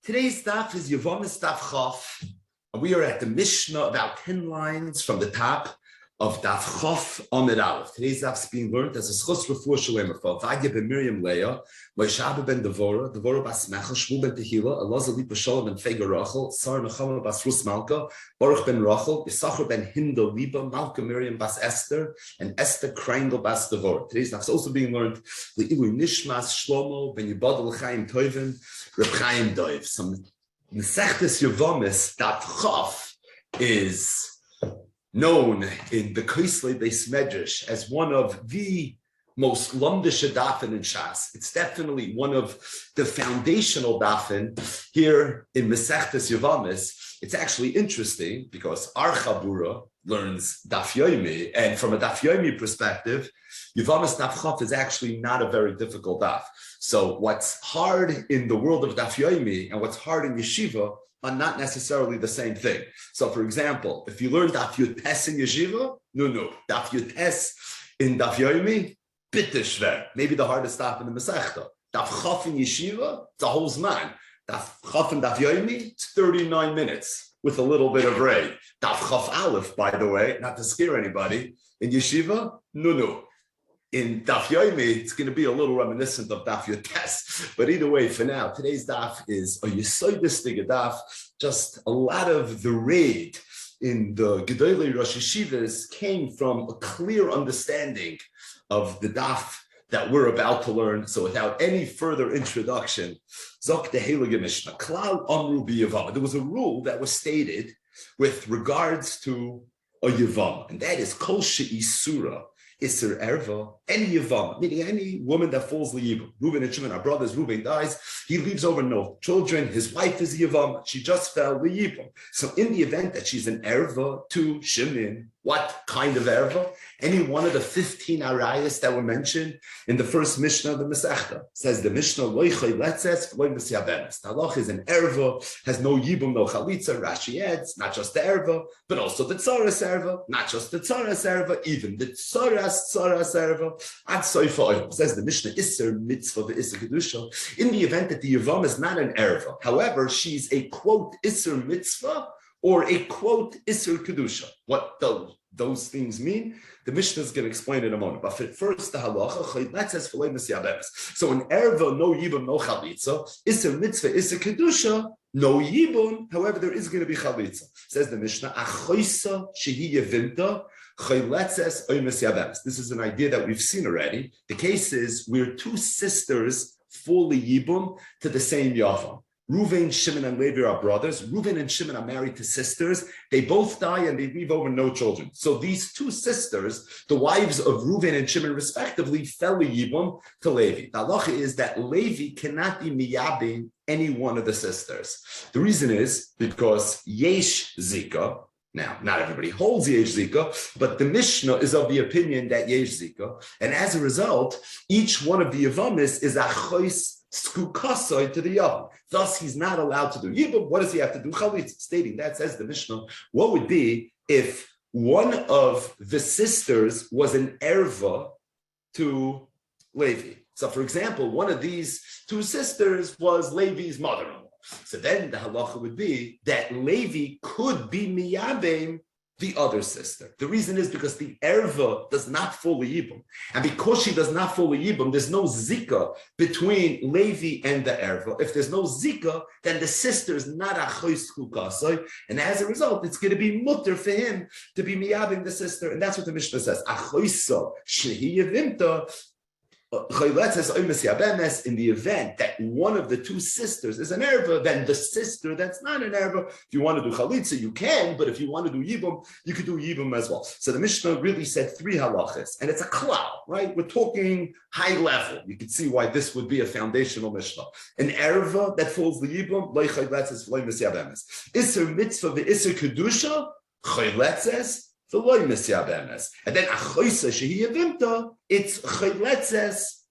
Today's daf is Yevamos daf Chof, and we are at the Mishnah about 10 lines from the top of daf Chof Amud Aleph. Today's daf is being learned as a schus refuah shalema for Vagya ben Miriam Leah, Moshe ben Devora bas Mechel, Shmuel ben Tehila, Elazar lipa Shalom ben Fega Rachel, Sarah Nechama bas Rus Malka, Baruch ben Rachel, Yisachar ben Hinda Liba, Malka Miriam bas Esther, and Esther Krangel bas Devora. Today's daf is also being learned Le'ilu Nishmas Shlomo ben Yibad L'chaim Toivim, Reb Chaim Doiv. Some Mesechtes Yevamos daf Chof is known in the Koisley Beis Medrash as one of the most lumdisha dafin in Shas. It's definitely one of the foundational dafin here in Mesechtes Yevamos. It's actually interesting because our Chabura learns daf Yomi, and from a daf Yomi perspective, Yevamos daf Chof is actually not a very difficult daf. So what's hard in the world of daf Yomi and what's hard in yeshiva are not necessarily the same thing. So, for example, if you learn daf Yutes in yeshiva, no. Daf Yutes in daf Yomi, bitte schwer. Maybe the hardest daf in the Masechta. Daf Chof in yeshiva, it's a whole zman. Daf Chof in daf Yomi, it's 39 minutes with a little bit of Reid. Daf Chof Aleph, by the way, not to scare anybody, in yeshiva, no. In daf Yomi, it's going to be a little reminiscent of daf Yutes. But either way, for now, today's daf is a Yesodistig daf. Just a lot of the Reid in the Gedolei Rosh Yeshivas came from a clear understanding of the daf that we're about to learn. So without any further introduction, Zok the Heilige Mishnah, Klal Amru b'Yevamos. There was a rule that was stated with regards to a Yevamos, and that is Kol she'isura Isser Erva, any Yevamos, meaning any woman that falls Yibum. Reuben and Shimon are brothers. Reuben dies. He leaves over no children. His wife is Yevamos. She just fell Yibum. So in the event that she's an Erva to Shimon, what kind of Erva? Any one of the 15 arayas that were mentioned in the first Mishnah of the Masechta. Says the Mishnah, Loy Chayletzes, Loy Mesyabenes. The halach is an Erva, has no Yibum, no Chalitza. Rashi adds, not just the Erva, but also the Tzaras Erva, not just the Tzaras Erva, even the Tzaras Erva. Ad Soifa Oil. Says the Mishnah, Isser Mitzvah, Isser Kedusha. In the event that the Yevamos is not an Erva, however, she's a quote Isser Mitzvah or a quote Isser Kedusha. What those things mean, the Mishnah is going to explain in a moment. But first, the halacha, that says for Yevamos. So in Erva, no Yibum, no Chalitza. Isser Mitzvah, Isser Kedusha, no Yibum. However, there is going to be Chalitza. Says the Mishnah, Achoisa shehi Yevinta. This is an idea that we've seen already. The case is we're two sisters fully Yibum to the same Yavam. Reuven, Shimon, and Levi are brothers. Reuven and Shimon are married to sisters. They both die and they leave over no children. So these two sisters, the wives of Reuven and Shimon respectively, fell Yibum to Levi. The halacha is that Levi cannot be miyabin any one of the sisters. The reason is because yesh zika. Now, not everybody holds yesh zika, but the Mishnah is of the opinion that yesh zika, and as a result, each one of the Yevamos is a chois skukasoi to the Yavam. Thus, he's not allowed to do Yibum. What does he have to do? Chalitz. Stating that, says the Mishnah, what would be if one of the sisters was an erva to Levi? So, for example, one of these two sisters was Levi's mother-in-law. So then the halacha would be that Levi could be miyabim the other sister. The reason is because the erva does not fall Yibum. And because she does not fall Yibum, there's no zika between Levi and the erva. If there's no zika, then the sister is not a chois kukasoi. And as a result, it's going to be mutter for him to be miyabim the sister. And that's what the Mishnah says. A choisa shehi yevimta. In the event that one of the two sisters is an erva, then the sister that's not an erva, if you want to do chalitza, you can, but if you want to do yibum, you could do yibum as well. So the Mishnah really said three halachas, and it's a klal, right? We're talking high level. You can see why this would be a foundational Mishnah. An erva that falls the yibum, Isser mitzvah ve'isser kedusha, chayletzes, and then achoisa shehi yevimta, it's chayletzes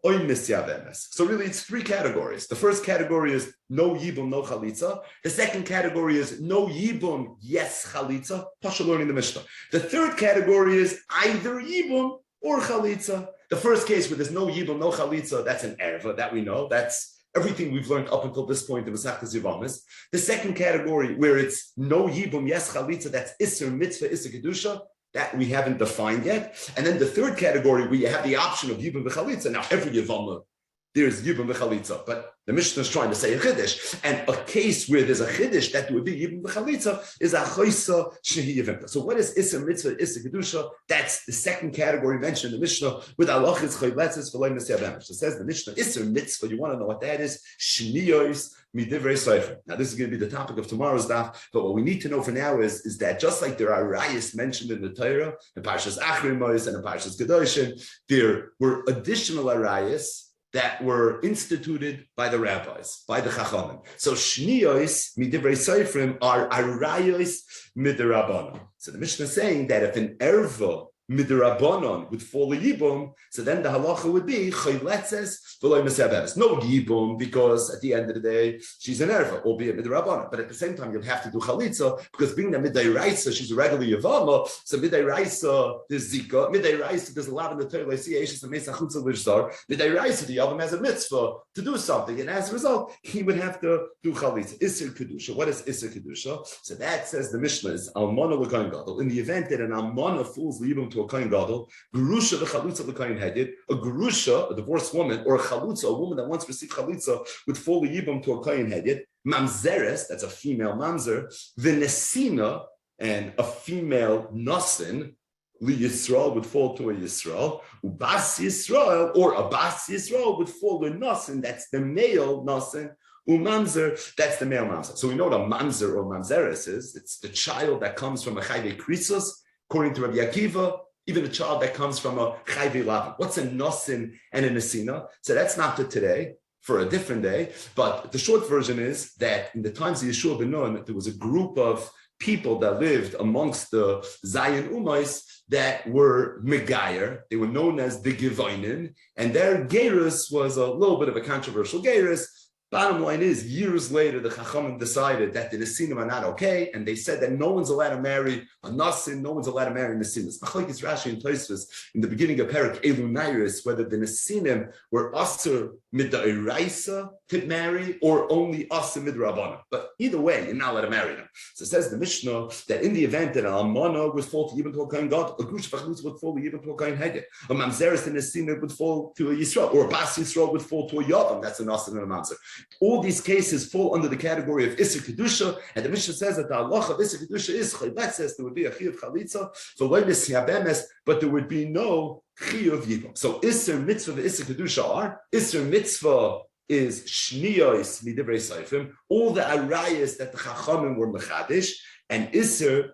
oy misyavemes. So really, it's three categories. The first category is no yibum, no chalitza. The second category is no yibum, yes chalitza. Pasha learning the Mishnah. The third category is either yibum or chalitza. The first case where there's no yibum, no chalitza, that's an erva that we know. That's everything we've learned up until this point in Masechtas Yevamos. The second category, where it's no Yibum, yes Chalitza, that's Isser Mitzvah, Isser Kedusha, that we haven't defined yet. And then the third category, where you have the option of Yibum v'Chalitza. Now, every Yevama, there's Yibum v'Chalitza, but the Mishnah is trying to say a Chiddush. And a case where there's a Chiddush that would be Yibum v'Chalitza is a Choysa Shehi Yevimta. So what is Isser Mitzvah, Isser Kedusha? That's the second category mentioned in the Mishnah with Alachis Choyletzes V'Loy Yevamos. It says the Mishnah, Isser Mitzvah, you want to know what that is? Shniyos Midivre Sefer. Now this is going to be the topic of tomorrow's daf, but what we need to know for now is that just like there are rayas mentioned in the Torah, in Parshas Achrimos and in Parshas Kedoshim, there were additional rayas that were instituted by the rabbis, by the Chachamim. So Shniyos Midivrei Seifrim are Arayos Midirabbanon. So the Mishnah is saying that if an erva Midirabbanon would fall a Yibum, so then the halacha would be Choyletzes V'Loy Yevamos. No Yibum, because at the end of the day, she's an erva, albeit Midirabbanon. But at the same time, you'll have to do Chalitza, because being that Midday Raisa, she's a regular Yevama, so Midday Raisa, there's Zika, Midday Raisa, there's a lot in the Torah, like Ashes and Mesa Chutza Lishzar, Midday Raisa, the Yavam has a mitzvah to do something, and as a result, he would have to do Chalitza. Isser Kedusha. What is Isser Kedusha? So that says the Mishnah is Almana L'Kohen Gadol. In the event that an Almana falls Yibum to a Kohen Gadol, Gerusha v'Chalutza L'Kohen Hedid, a Gerusha, a divorced woman, or a Chalutza, a woman that once received Chalitza, would fall a Yibum to a Kohen Hedid. Mamzeres, that's a female mamzer, V'Nesina, and a female Nasin, Li Yisrael would fall to a Yisrael, Ubas Yisrael, or a Bas Yisrael would fall to a Nasin, that's the male Nasin, Umamzer, that's the male mamzer. So we know what a mamzer or mamzeres is. It's the child that comes from a chayve krisos, according to Rabbi Akiva, even a child that comes from a chayve lavan. What's a nosin and a nesina? So that's not for today, for a different day. But the short version is that in the times of Yeshua ben Nun, there was a group of people that lived amongst the Zion Umais that were Megayer. They were known as the Gevoinen, and their gerus was a little bit of a controversial gerus. Bottom line is, years later, the Chachamim decided that the Nesinim are not okay, and they said that no one's allowed to marry a Nasin, no one's allowed to marry Nesinim. Machlokes Rashi and Tosfos in the beginning of Perek Elu Nairis, whether the Nesinim were Asur Midairaisa to marry or only Asur Midrabana. But either way, you're not allowed to marry them. So it says the Mishnah that in the event that an Almana would fall to even to a Kohen God, a Grush Vachlutz would fall to even to a Kohen Hedeh, a Mamzeres and Nesinim would fall to a Yisrael, or a Bas Yisrael would fall to a Yavam. That's an Asur and a Mamzer. All these cases fall under the category of Isser Kedusha, and the Mishnah says that the halacha of Isser Kedusha is Chayletzes, there would be a Chiyuv Chalitza, for Loimis Yabemes, but there would be no Chiyuv Yibum. So Isser Mitzvah and Isser Kedusha are, Isser Mitzvah is Shniyos Midivrei Seifrim, all the arayas that the Chachamim were Mechadish, and Isser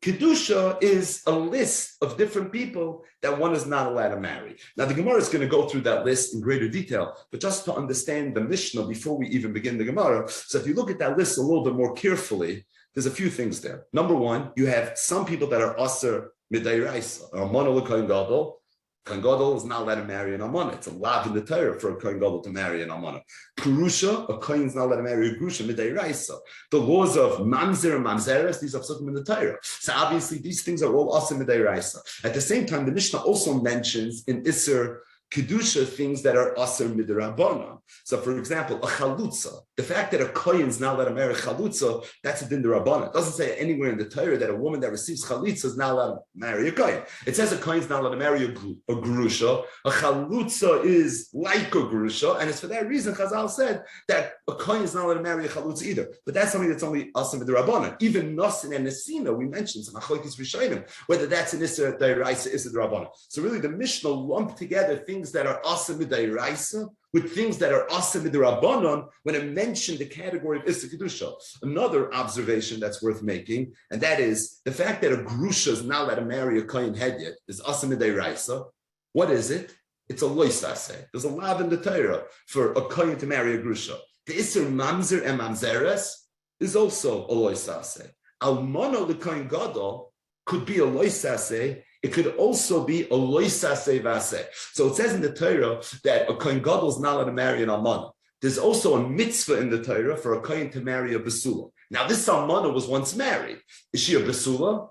Kedusha is a list of different people that one is not allowed to marry. Now, the Gemara is going to go through that list in greater detail, but just to understand the Mishnah before we even begin the Gemara, so if you look at that list a little bit more carefully, there's a few things there. Number one, you have some people that are Aser Midairaisa, or Almana L'Kohen Gadol. Kohen Gadol is not allowed to marry an Almana. It's a lav in the Torah for a Kohen Gadol to marry an Almana. Kurusha, a Kohen is not allowed to marry a Grusha, Midairaisa. The laws of Mamzer and Mamzeres, these are psukim in the Torah. So obviously these things are all Asa Midairaisa. At the same time, the Mishnah also mentions in Isser Kedusha things that are Aser Midirabana. So, for example, a Chalutza. The fact that a Kohen is not allowed to marry Chalutza, that's a Din Derabana. It doesn't say anywhere in the Torah that a woman that receives Chalitza is not allowed to marry a Kohen. It says a Kohen is not allowed to marry a Grusha. A Chalutza is like a Grusha, and it's for that reason Chazal said that a Kohen is not allowed to marry a Chalutza either. But that's something that's only Aser Midirabana. Even Nasin and Nesina, we mentioned some Machlokes Rishonim, whether that's an Isser Deiraisa, Isser Derabana. So really, the Mishnah lumped together things that are Asa Midairaisa with things that are Asa Midrabanon when it mentioned the category of Issa Kedusha. Another observation that's worth making, and that is the fact that a Grusha is not allowed to marry a Kohen Hediyat is Asa Midairaisa. What is it? It's a loisase. There's a lav in the Torah for a Kohen to marry a Grusha. The Isser Mamzer and Mamzeres is also a loisase. Almana the Kohen Gadol could be a loisase. It could also be a loisase vase. So it says in the Torah that a Kohen Gadol is not allowed to marry an almana. There's also a mitzvah in the Torah for a Kohen to marry a besula. Now this almana was once married. Is she a besula?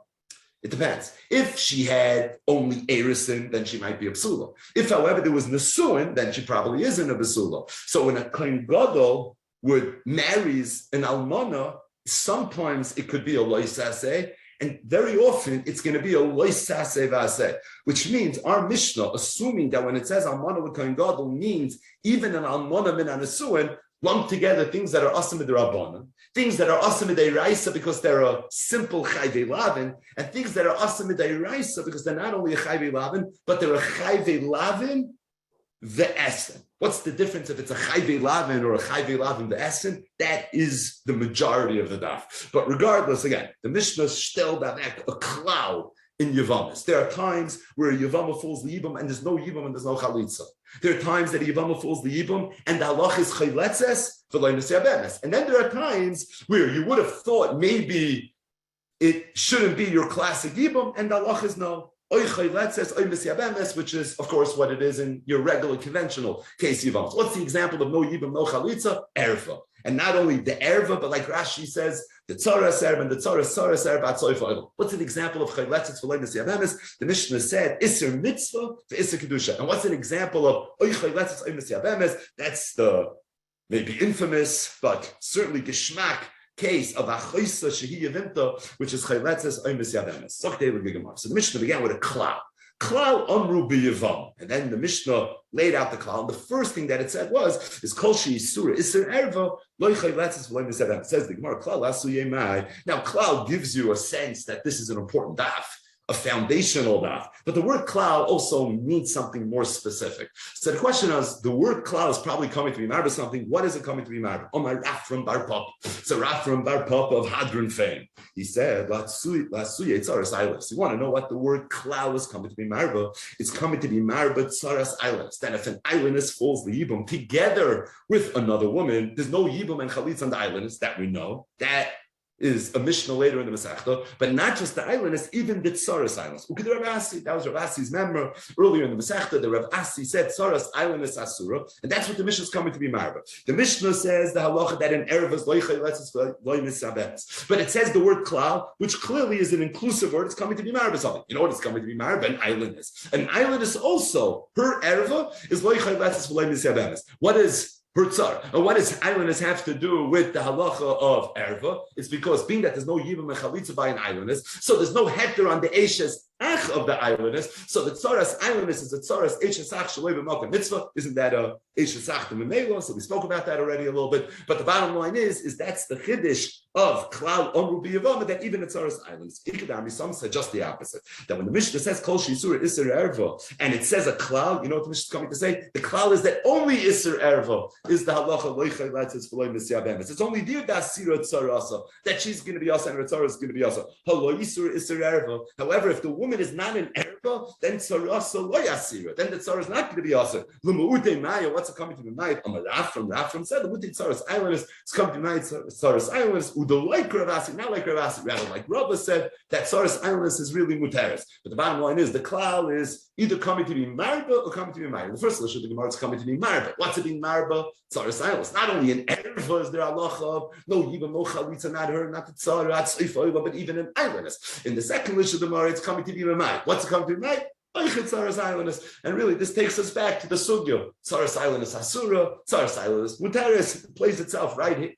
It depends. If she had only Erisin, then she might be a psula. If, however, there was Nesuin, then she probably isn't a psula. So when a Kohen Gadol marries an almana, sometimes it could be a loisase, and very often it's going to be a loisase vase, which means our Mishnah, assuming that when it says almana with Kohen Gadol, means even an almana min anesuin, lump together things that are asim d'Rabbanan, things that are asim d'Iraisa because they're a simple chayve lavin, and things that are asim d'Iraisa because they're not only a chayve lavin, but they're a chayve lavin ve'esen. What's the difference if it's a chayve lavin or a chayve lavin ve'esen? That is the majority of the daf. But regardless, again, the Mishnah stellt back a cloud in Yevamos. There are times where Yevamos falls the Yibum and there's no Yibum and there's no Chalitza. There are times that Yevamos falls the Yibum and the halach is chayletzes v'lo Yevamos. And then there are times where you would have thought maybe it shouldn't be your classic Yibum and the halach is no. Oy chayletzes, oy Yevamos, which is, of course, what it is in your regular conventional case Yevamos. What's the example of no Yibum, no Chalitza? Erva. And not only the erva, but like Rashi says, the tzaras erva and the tzaras erva at soifa. What's an example of chayletzes for leinas Yevamos? The Mishnah said iser mitzvah for iser kedusha. And what's an example of oy chayletzes leinas Yevamos? That's the maybe infamous, but certainly geschmack case of achoisa shehi yevimta, which is chayletzes leinas Yevamos. So the Mishnah began with a klal. Klal amru b'Yevamos, and then the Mishnah laid out the klal. The first thing that it said is kol she'isura iser erva loy chayletzes v'loy misavem. It says the Gemara klal asu yemai. Now klal gives you a sense that this is an important daf, a foundational daf. But the word klal also means something more specific. So the question is, the word klal is probably coming to be marba something. What is it coming to be marba? Oh, my Rafram Bar Papa. So Rafram Bar Papa of Hadron fame. He said, you want to know what the word klal is coming to be marba? It's coming to be marba tzaras islands. Then if an islandess falls the yibum together with another woman, there's no yibum and chalitz on the islandess, that we know. That is a Mishnah later in the Masechta, but not just the islandess, even the Tsaras islands. That was Rav Asi's member earlier in the Masechta. The Rav Asi said Tsaras islandess asura, and that's what the Mishnah is coming to be marba. The Mishnah says the halacha that in erevas loy chayletzes loy misabetz, but it says the word klal, which clearly is an inclusive word. It's coming to be marba something. You know what it's coming to be marba? An islandess. An islandess also, her ereva is loy chayletzes loy misabetz. What is her tzar? And what does islandess have to do with the halacha of erva? It's because being that there's no yibum and chalitza by an islandess, so there's no heter on the eshes ach of the islandess. So the tzaras islandess is a tzaras eshes ach shaloi b'malka mitzvah. Isn't that a eshes ach the memela? So we spoke about that already a little bit. But the bottom line is that's the chiddush of klal amru b'Yevamos, that even the tzaras islandess. Ikadami, some said just the opposite. That when the Mishnah says kol sheisur iser erva and it says a klal, you know what the Mishnah is coming to say? The klal is that only iser erva is the halacha loy chayletzes for loy misyabemes. It's only the dasira tzarasa that she's going to be asa and her tzara is going to be asa. Halo isur iser erva. However, if the woman is not an erva, then tzarasa loy asira. Then the tzara is not going to be asa. L'mu'utei maya. What's it coming to be maya? Rafram said the mu'utei tzaras islanders is coming to be maya tzaras islanders. Udo like Rav Asi, not like Rav Asi. Rather, like Rabba said, that tzaras islanders is really muteres. But the bottom line is the klal is either coming to be marba or coming to be marba. The first list of the Gemara is coming to be marba. What's it being marba? Tzaras islanders. Not only in erva is there halacha of no yibam, no chalitza, not her, not the tzara, not tzeifa, but even in islanders. In the second list of the Gemara, it's coming to be marba. What's it coming to be marba? And really, this takes us back to the sugya. Tzaras islandess asura, tzaras islandess muteres. It plays itself right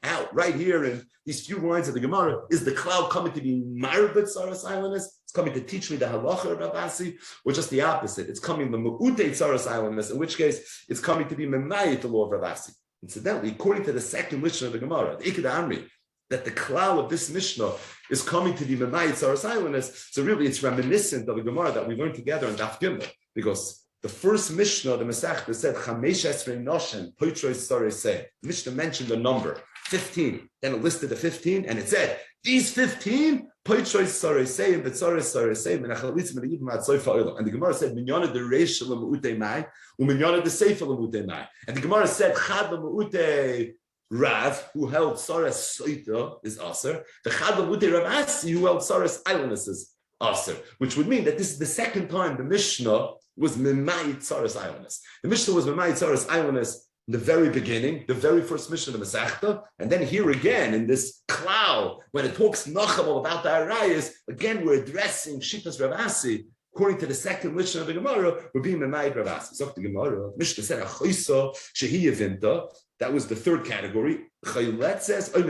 here in these few lines of the Gemara. Is the cloud coming to be marba tzaras islandess? It's coming to teach me the halacha of Rav Asi, or just the opposite? It's coming the mu'utei tzaras islandess, in which case it's coming to be memayit the law of Rav Asi. Incidentally, according to the second Mishnah of the Gemara, the Ikeda Amri, that the klal of this Mishnah is coming to the Memayit Tzaras islandess. So really, it's reminiscent of the Gemara that we learned together in Daf Gimel, because the first Mishnah, the Masechta, said Chamesh Esrei Noshen Poitrois Saresei. The Mishnah mentioned the number 15. Then it listed the 15, and it said these 15 Poitrois Saresei and Betzares Saresei Menachalitzim and Yevamos at Soifa Olam. And the Gemara said Minyana de Reish L'Mu'utei Mai U'Minyana de Seifa L'Mu'utei Mai. And the Gemara said Chad L'Mu'utei Rav, who held Saras Soita, is Aser. The Chad L'Mu'utei Rav Asi, who held Saras Islandess, is Aser. Which would mean that this is the second time the Mishnah was Memayit Tzaras Islandess. The Mishnah was Memayit Tzaras Islandess in the very beginning, the very first Mishnah of the Masechta, and then here again in this cloud, when it talks Nachabal about the Arayas, again we're addressing Shitas Ravasi. According to the second Mishnah of the Gemara, we're being Memayid Ravasi. So the Gemara, Mishnah said, Achoisa Shehi Yevimta. That was the third category. Chaylet says, you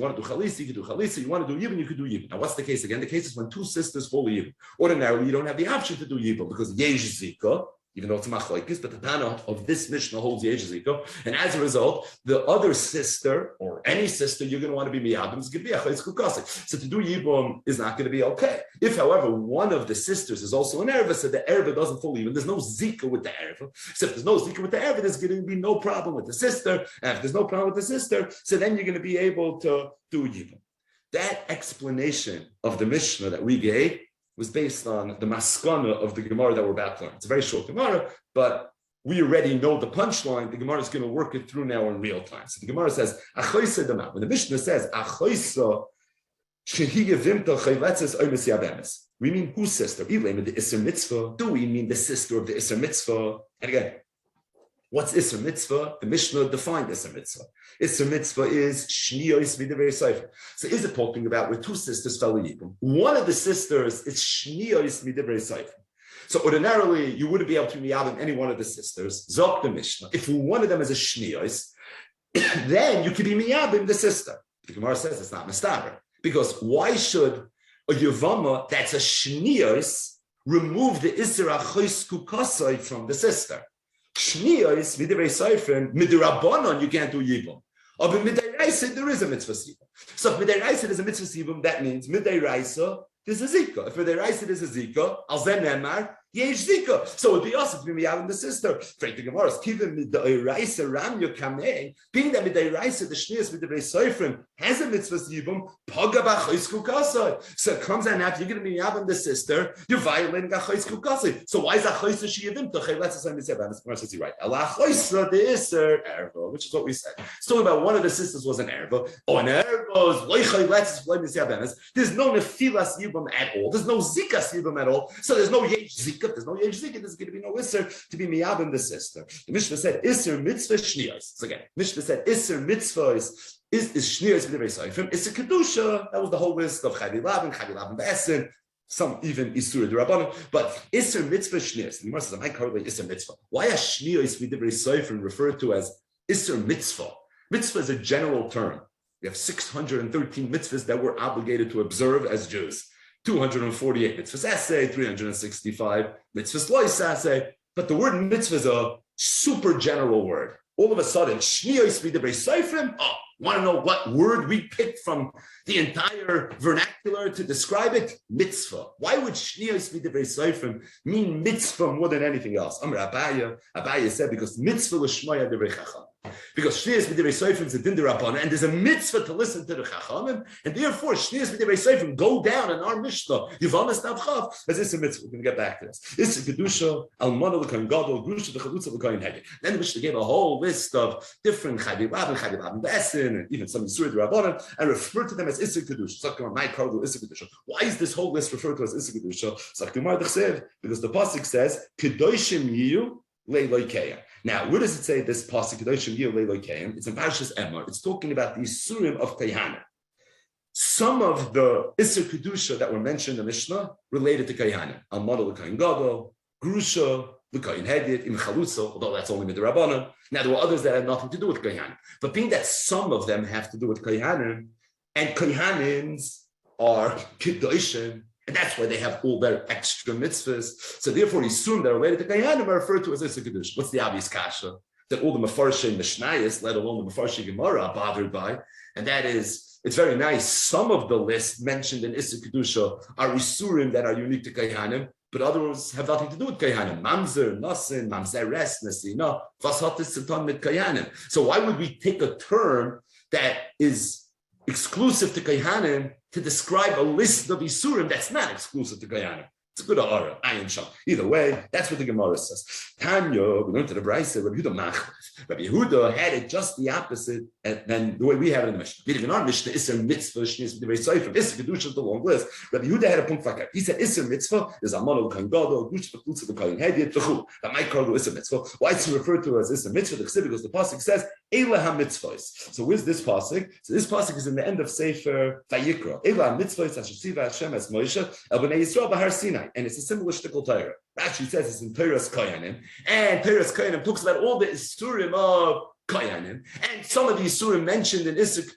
want to do Chalisi, you can do Chalisi. You want to do Yibum, you can do Yibum. Now, what's the case again? The case is when two sisters fall Yibum. Ordinarily, you don't have the option to do Yibum because Yesh Zika, even though it's Machlokes, but the Tana of this Mishnah holds Yesh Zika. And as a result, the other sister, or any sister, you're going to want to be Miyabim, is going to be Achayis Kukasik. So to do Yibum is not going to be okay. If, however, one of the sisters is also an Erva, so the Erva doesn't fall Yibum, there's no Zika with the Erva. So if there's no Zika with the Erva, there's going to be no problem with the sister. And if there's no problem with the sister, so then you're going to be able to do Yibum. That explanation of the Mishnah that we gave was based on the maskana of the Gemara that we're about to learn. It's a very short Gemara, but we already know the punchline. The Gemara is going to work it through now in real time. So the Gemara says, Achoisa Dama. When the Mishnah says, Achoisa Shehi Yevimta Chayletzes Oymes Yavemes, we mean whose sister? Ilem the Isser Mitzvah. Do we mean the sister of the Isser Mitzvah? And again, what's Isser Mitzvah? The Mishnah defined Isser Mitzvah. Isser Mitzvah is Shniyos Midivei Sefer. So is it talking about where two sisters fell Yibum? One of the sisters is Shniyos Midivei Sefer. So ordinarily, you wouldn't be able to miyabim any one of the sisters. Zok the Mishnah. If one of them is a Shniyos, then you could be miyabim the sister. The Gemara says it's not mistaber. Because why should a Yevama that's a Shniyos remove the Isser Achois Kukasai from the sister? Shniyos midivei seifrim midirabanon you can't do yibum. But midiraisa there is a mitzvah sibum. So if midiraisa there's a mitzvah sibum, that means midiraisa there's a zika. If midiraisa there's a zika, al zen nemar yesh zika. So it'd be us to be miyavim the sister. Frank the Gemara is kivim midiraisa ram yokamei. Being that midiraisa the shniyos midivei seifrim has a mitzvah sibum paga b'achos kukasai. So it comes out now if you're going to be miyavim the sister, you're violating achos kukasai. So why is achos sheyivim tochei? Let's say Mr. Gemara says right. Alachos the iser erva, which is what we said. It's talking about one of the sisters was an erva. Oh, an erva is loichay let's blame Mr. There's no nefilas yibum at all. There's no zikas yibum at all. So there's no yesh zika. There's no yesh zika. There's going to be no iser to be miyavim the sister. The Mishnah said iser mitzvah shniyos. So again, Mishnah said iser mitzvah is shniyos midivei seifrim. Iser kedusha. That was the whole list of chayvi labin, ועשין. Some even isur d'rabbanan, but iser mitzvah shniyos. The Gemara says, "I correlate iser mitzvah." Why is shniyos midivei seifrim referred to as iser mitzvah? Mitzvah is a general term. We have 613 mitzvahs that we're obligated to observe as Jews. 248 mitzvahs essay, 365 mitzvahs lois essay. But the word mitzvah is a super general word. All of a sudden, shniyos midivei seifrim. Oh, want to know what word we picked from the entire vernacular to describe it? Mitzvah. Why would shniyos midivei seifrim mean mitzvah more than anything else? Amr Abaye said because mitzvah l'shmoya divrei chacham. Because shniyos midivei seifrim is a din d'rabbanan, and there's a mitzvah to listen to the chachamim, and therefore shniyos midivei seifrim go down in our Mishnah. Yevamos Tavchav as it's a mitzvah. We're going to get back to this. It's a kedusha almana l'kohen gadol grusha v'chalutza l'kohen heged. Then the Mishnah gave a whole list of different chayvi labin, بعثين, and even some Yisur Rabbanan, and refer to them as Isser Kedusha. Why is this whole list referred to as Isser Kedusha? Because the pasuk says Kedoshim Yiyu Leiloikeya. Now, where does it say this pasuk Kedoshim Yiyu Leiloikeya? It's in Parshas Emor. It's talking about the Isurim of Kayhana. Some of the Isser Kedusha that were mentioned in the Mishnah related to Kayhana. Almana l'kohen gadol, Grusha, l'kohen hedit, im chalutza, although that's only midrabanan. Now there were others that had nothing to do with Kayhanim. But being that some of them have to do with Kayhanim, and Kayhanims are Kedoshim, and that's why they have all their extra mitzvahs. So therefore, Yisurim that are related to Kayhanim are referred to as Isser Kedusha. What's the obvious kasha that all the Mefarshei Mishnayos, let alone the Mefarshei Gemara, are bothered by? And that is, it's very nice. Some of the lists mentioned in Isser Kedusha are Yisurim that are unique to Kayhanim, but others have nothing to do with Kayhanim. Mamzer, Nasin, Mamzeres, Nasina, Vasatis Satan mit Kayhanim. So why would we take a term that is exclusive to Kayhanim to describe a list of Isurim that's not exclusive to Kayhanim? It's a good aura. I am shocked. Either way, that's what the Gemara says. Tanya, we learned to the Bryce, Rabbi Yehuda Machlef. Rabbi Yehuda had it just the opposite than the way we have it in the Mishnah. In our Mishnah, Isser Mitzvah, Shnis, Dveri Seifrim, Isser Kedusha, the long list. Rabbi Yehuda had a punkt like that. He said, Isser Mitzvah is Amon L'Kohen Gadol, Kedusha, the Klutz of the Kohen Hediyat, V'chu. That might call Isser Mitzvah. Why it's referred to as Isser Mitzvah? The Chsiv, because the pasuk says, Eila HaMitzvahs. So where's this pasuk? So this pasuk is in the end of Sefer Vayikra. Eila HaMitzvahs, Asher Hashem as Moshe, El Bnei Yisrael B'Har Sinai. And it's a similar shtickle Torah. Rashi says it's in Torah's Koyanim, and Torah's Koyanim talks about all the Isurim of Koyanim, and some of the Isurim mentioned in Isuk,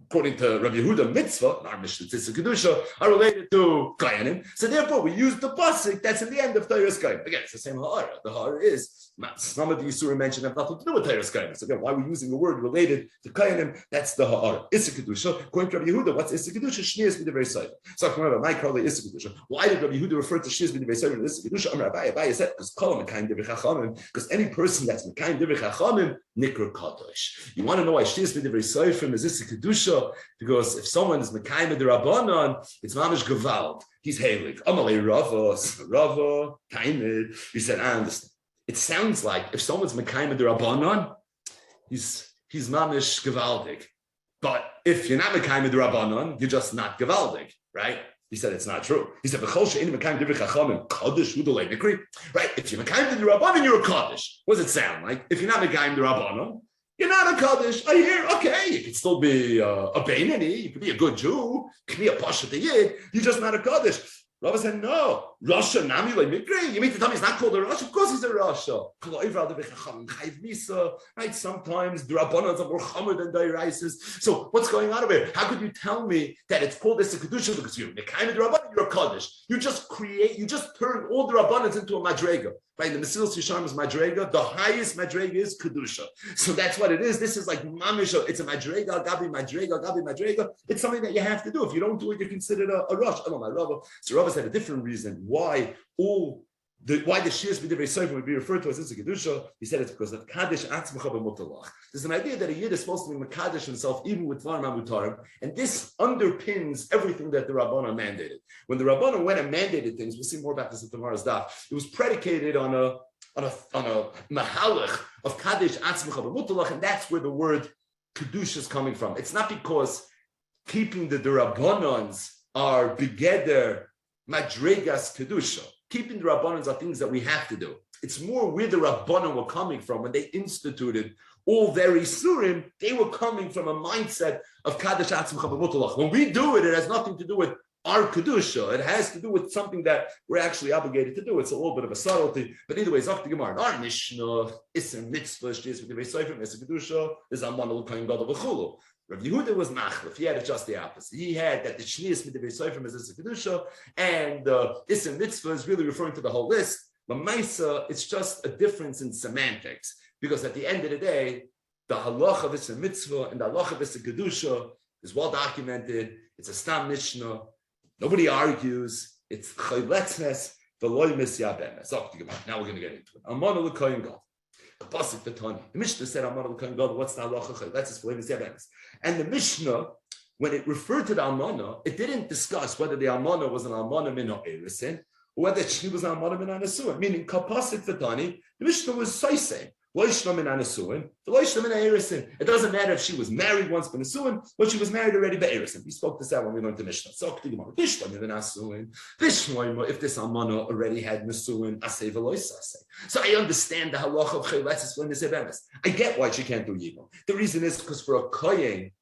according to Rabbi Yehuda, mitzvah, our Mishnah, Tzitza Kedusha, are related to Koyanim. So therefore, we use the pasuk that's in the end of Torah's Koyanim. Again, it's the same ha'ara. The ha'ara is some of the Yisurim mentioned have nothing to do with Torah's Koyanim. So again, why are we using a word related to Koyanim? That's the ha'ara. Issa Kedusha, according to Rabbi Yehuda, what's Issa Kedusha? Shnias b'divrei Seifrim. So remember, my Karli Issa Kedusha. Why did Rabbi Yehuda refer to Shnias b'divrei Seifrim and Issa Kedusha? Amar Abaye said, because Kol Mekayim Divrei Chachamim, because any person that's Mekayim Divrei Chachamim, Nikra Kadosh. You want to know why Shnias b'divrei Seifrim is Issa Kedusha? Because if someone is Mekayim the Rabbanon, it's Mamish Gevald. He's Heilig. Amalei Rava, Taimid. He said, I understand. It sounds like if someone's Mekayim the Rabbanon, he's Mamish Gevaldig. But if you're not Mekayim the Rabbanon, you're just not Gevaldig, right? He said it's not true. He said, right? If you're Mekayim the Rabbanon, you're a Kaddish. What does it sound like? If you're not Mekayim the Rabbanon, you're not a Kaddish. I hear, okay, you can still be a Beinani, you can be a good Jew, you can be a Pasha Yid, you're just not a Kaddish. Rabbi said, no, Rasha Nami like Mikri. You mean to tell me he's not called a Rasha? Of course he's a Rasha. Right? Sometimes the Rabbanans are more Chamer than the Iraisis. So what's going on over here? How could you tell me that it's called this a Kedusha because you're the kind of the Rabbanan, you're a Kaddish. You just turn all the Rabbanans into a Madrega. Right? The Mesilas Yesharim is Madrega. The highest Madrega is Kedusha. So that's what it is. This is like Mamish. It's a Madrega, Gabi Madrega. It's something that you have to do. If you don't do it, you're considered a Rosh. Oh, my Rabba. So Rabba said a different reason why the Shias b'divrei Seifrim would be referred to as Issa Kedusha. He said it's because of Kaddish Atzmacha b'mutalach. There's an idea that a Yid is supposed to be Mekadesh himself even with Dvarim HaMutarim, and this underpins everything that the Rabbanan mandated. When the Rabbanan went and mandated things, we'll see more about this in tomorrow's daf. It was predicated on a mahalach of Kaddish Atzmacha b'mutalach, and that's where the word Kedusha is coming from. It's not because keeping the Rabbanans are begeder Madregas Kedusha. Keeping the Rabbanans are things that we have to do. It's more where the Rabbanan were coming from when they instituted all their Isurim. They were coming from a mindset of Kaddish Atzmacha b'mutalach. When we do it, it has nothing to do with our Kedusha. It has to do with something that we're actually obligated to do. It's a little bit of a subtlety. But either way, Zok the Gemara. Our Mishnah, Isser Mitzvah, Shtis V'Divrei Seifrim, Isser Kedusha, is Amon L'Kohen Gadol V'Chulu. Rabbi Yehuda was machlef. He had it just the opposite. He had that the Shnias Midivei Seifrim is Issa Kedusha, and Issa Mitzvah is really referring to the whole list. But Maisa, it's just a difference in semantics, because at the end of the day, the halacha of Issa Mitzvah and the halacha of Issa Kedusha is well documented. It's a Stam Mishnah. Nobody argues. It's chayletznes v'loy misyabemes. Now we're going to get into it. Amon L'Kohen Gadol. The Mishnah said, what's the halacha? Let's explain this. And the Mishnah, when it referred to the Almana, it didn't discuss whether the Almana was an Almana min or Erisin, or whether she was an Almana min Anasuin. Meaning, Kapasik Fatani, the Mishnah was Saisei. It doesn't matter if she was married once by Nasuin, but she was married already by Erisin. We spoke this out when we learned the Mishnah. So if this Almana already had Nasuin, so I understand the halacha of Chayletzis when this Yevamos. I get why she can't do Yevom. The reason is because for a Kohen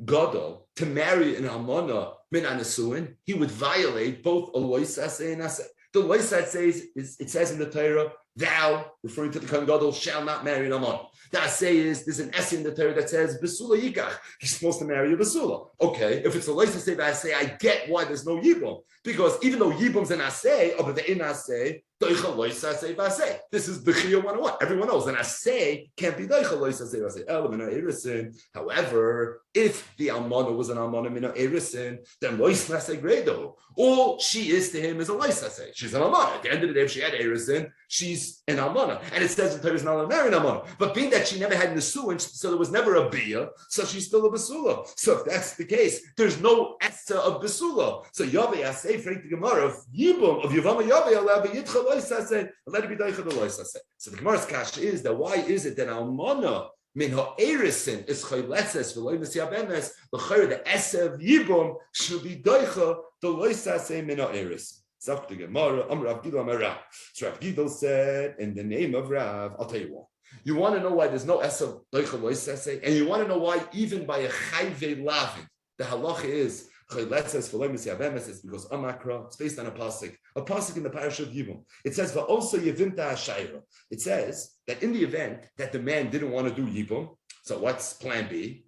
Gadol to marry an Almana min Nasuin, he would violate both Alois Aseh and Aseh. The Lois says it says in the Torah, thou, referring to the Kohen Gadol, shall not marry an Almana. The Aseh is, there's an essay in the Torah that says, Besula Yikach, he's supposed to marry a Besula. Okay, if it's a Lois Aseh, I get why there's no Yibum. Because even though Yibum's an Aseh, or the in Aseh, This is Bechia 101. Everyone knows an asay can't be doicha loisasei vasei. However, if the almana was an almana mina erisin, then loisasei gredo. All she is to him is a loisasei. She's an almana. At the end of the day, if she had erisin, she's an almana. And it says in Torah is not a married almana. But being that she never had nesuin, so there was never a bia, so she's still a basula. So if that's the case, there's no essa of basula. So Yomi asay for the Gemara of Yebum of Yevamos Yomi allowed yitcha loisasei, let it be doicha the loisasei. So the Gemara's kash is that why is it that almana min ha'erisin is chayletzes v'loy mesyabemes l'chayr the esev yibum should be doicha the loisasei min ha'erisin. Zok the Gemara Rav Gidol Amar Rav. So Rav Gidol said in the name of Rav, I'll tell you what. You want to know why there's no esev doicha loisasei, and you want to know why even by a chayve lavin the halacha is chayletzes v'loy mesyabemes is because amakra. It's based on a pasuk in the parish of Yevum. It says also yevimta hashayra. It says that in the event that the man didn't want to do Yibum, so what's plan B?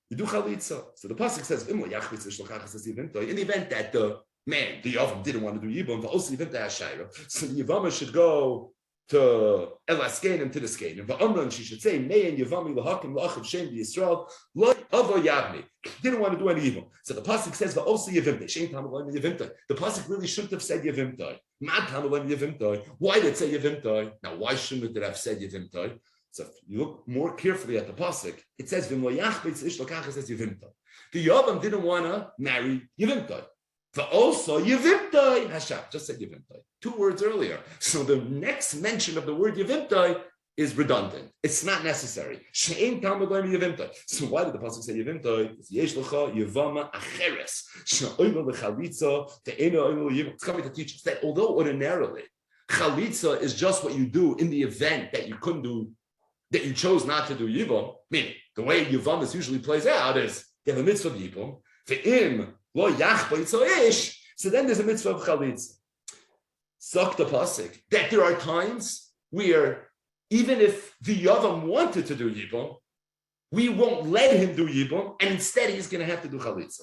You do chalitza. So the pasuk says, in the event that the man, the Yavim, didn't want to do Yibum, so the Yevamos should go to Elaskenim, to the Skenim. Va'amran, she should say, Me'en Yevami l'hakim l'achav shem b'Yisrael, lo avo yavni. Didn't want to do any Yibum. So the pasuk says, Va'osi Yevimta. Shein tamalon Yevimta. The pasuk really shouldn't have said Yevimta. Mad tamalon Yevimta. Why did it say Yevimta? Now, why shouldn't it have said Yevimta? So if you look more carefully at the pasuk, it says, V'moyach ish l'kach, it says Yevimta. The Yavam didn't want to marry Yevimta. But also Yevimtai Hashem, just said Yevimtai 2 words earlier. So the next mention of the word Yevimtai is redundant. It's not necessary. She'ein tamid lo'im Yevimtai. So why did the pasuk say Yevimtai? It's yesh lecha Yevama acheres she'oimer lechalitza te'ena oimer Yevim. It's coming to teach us that although ordinarily chalitza is just what you do in the event that you couldn't do, that you chose not to do Yevum. Meaning the way Yevamos usually plays out is you have a mitzvah of Yevum. Ve'im lo yachba ish. So then there's a mitzvah of chalitza. Suck the pasuk that there are times where even if the Yavam wanted to do Yibum, we won't let him do Yibum, and instead he's going to have to do chalitza.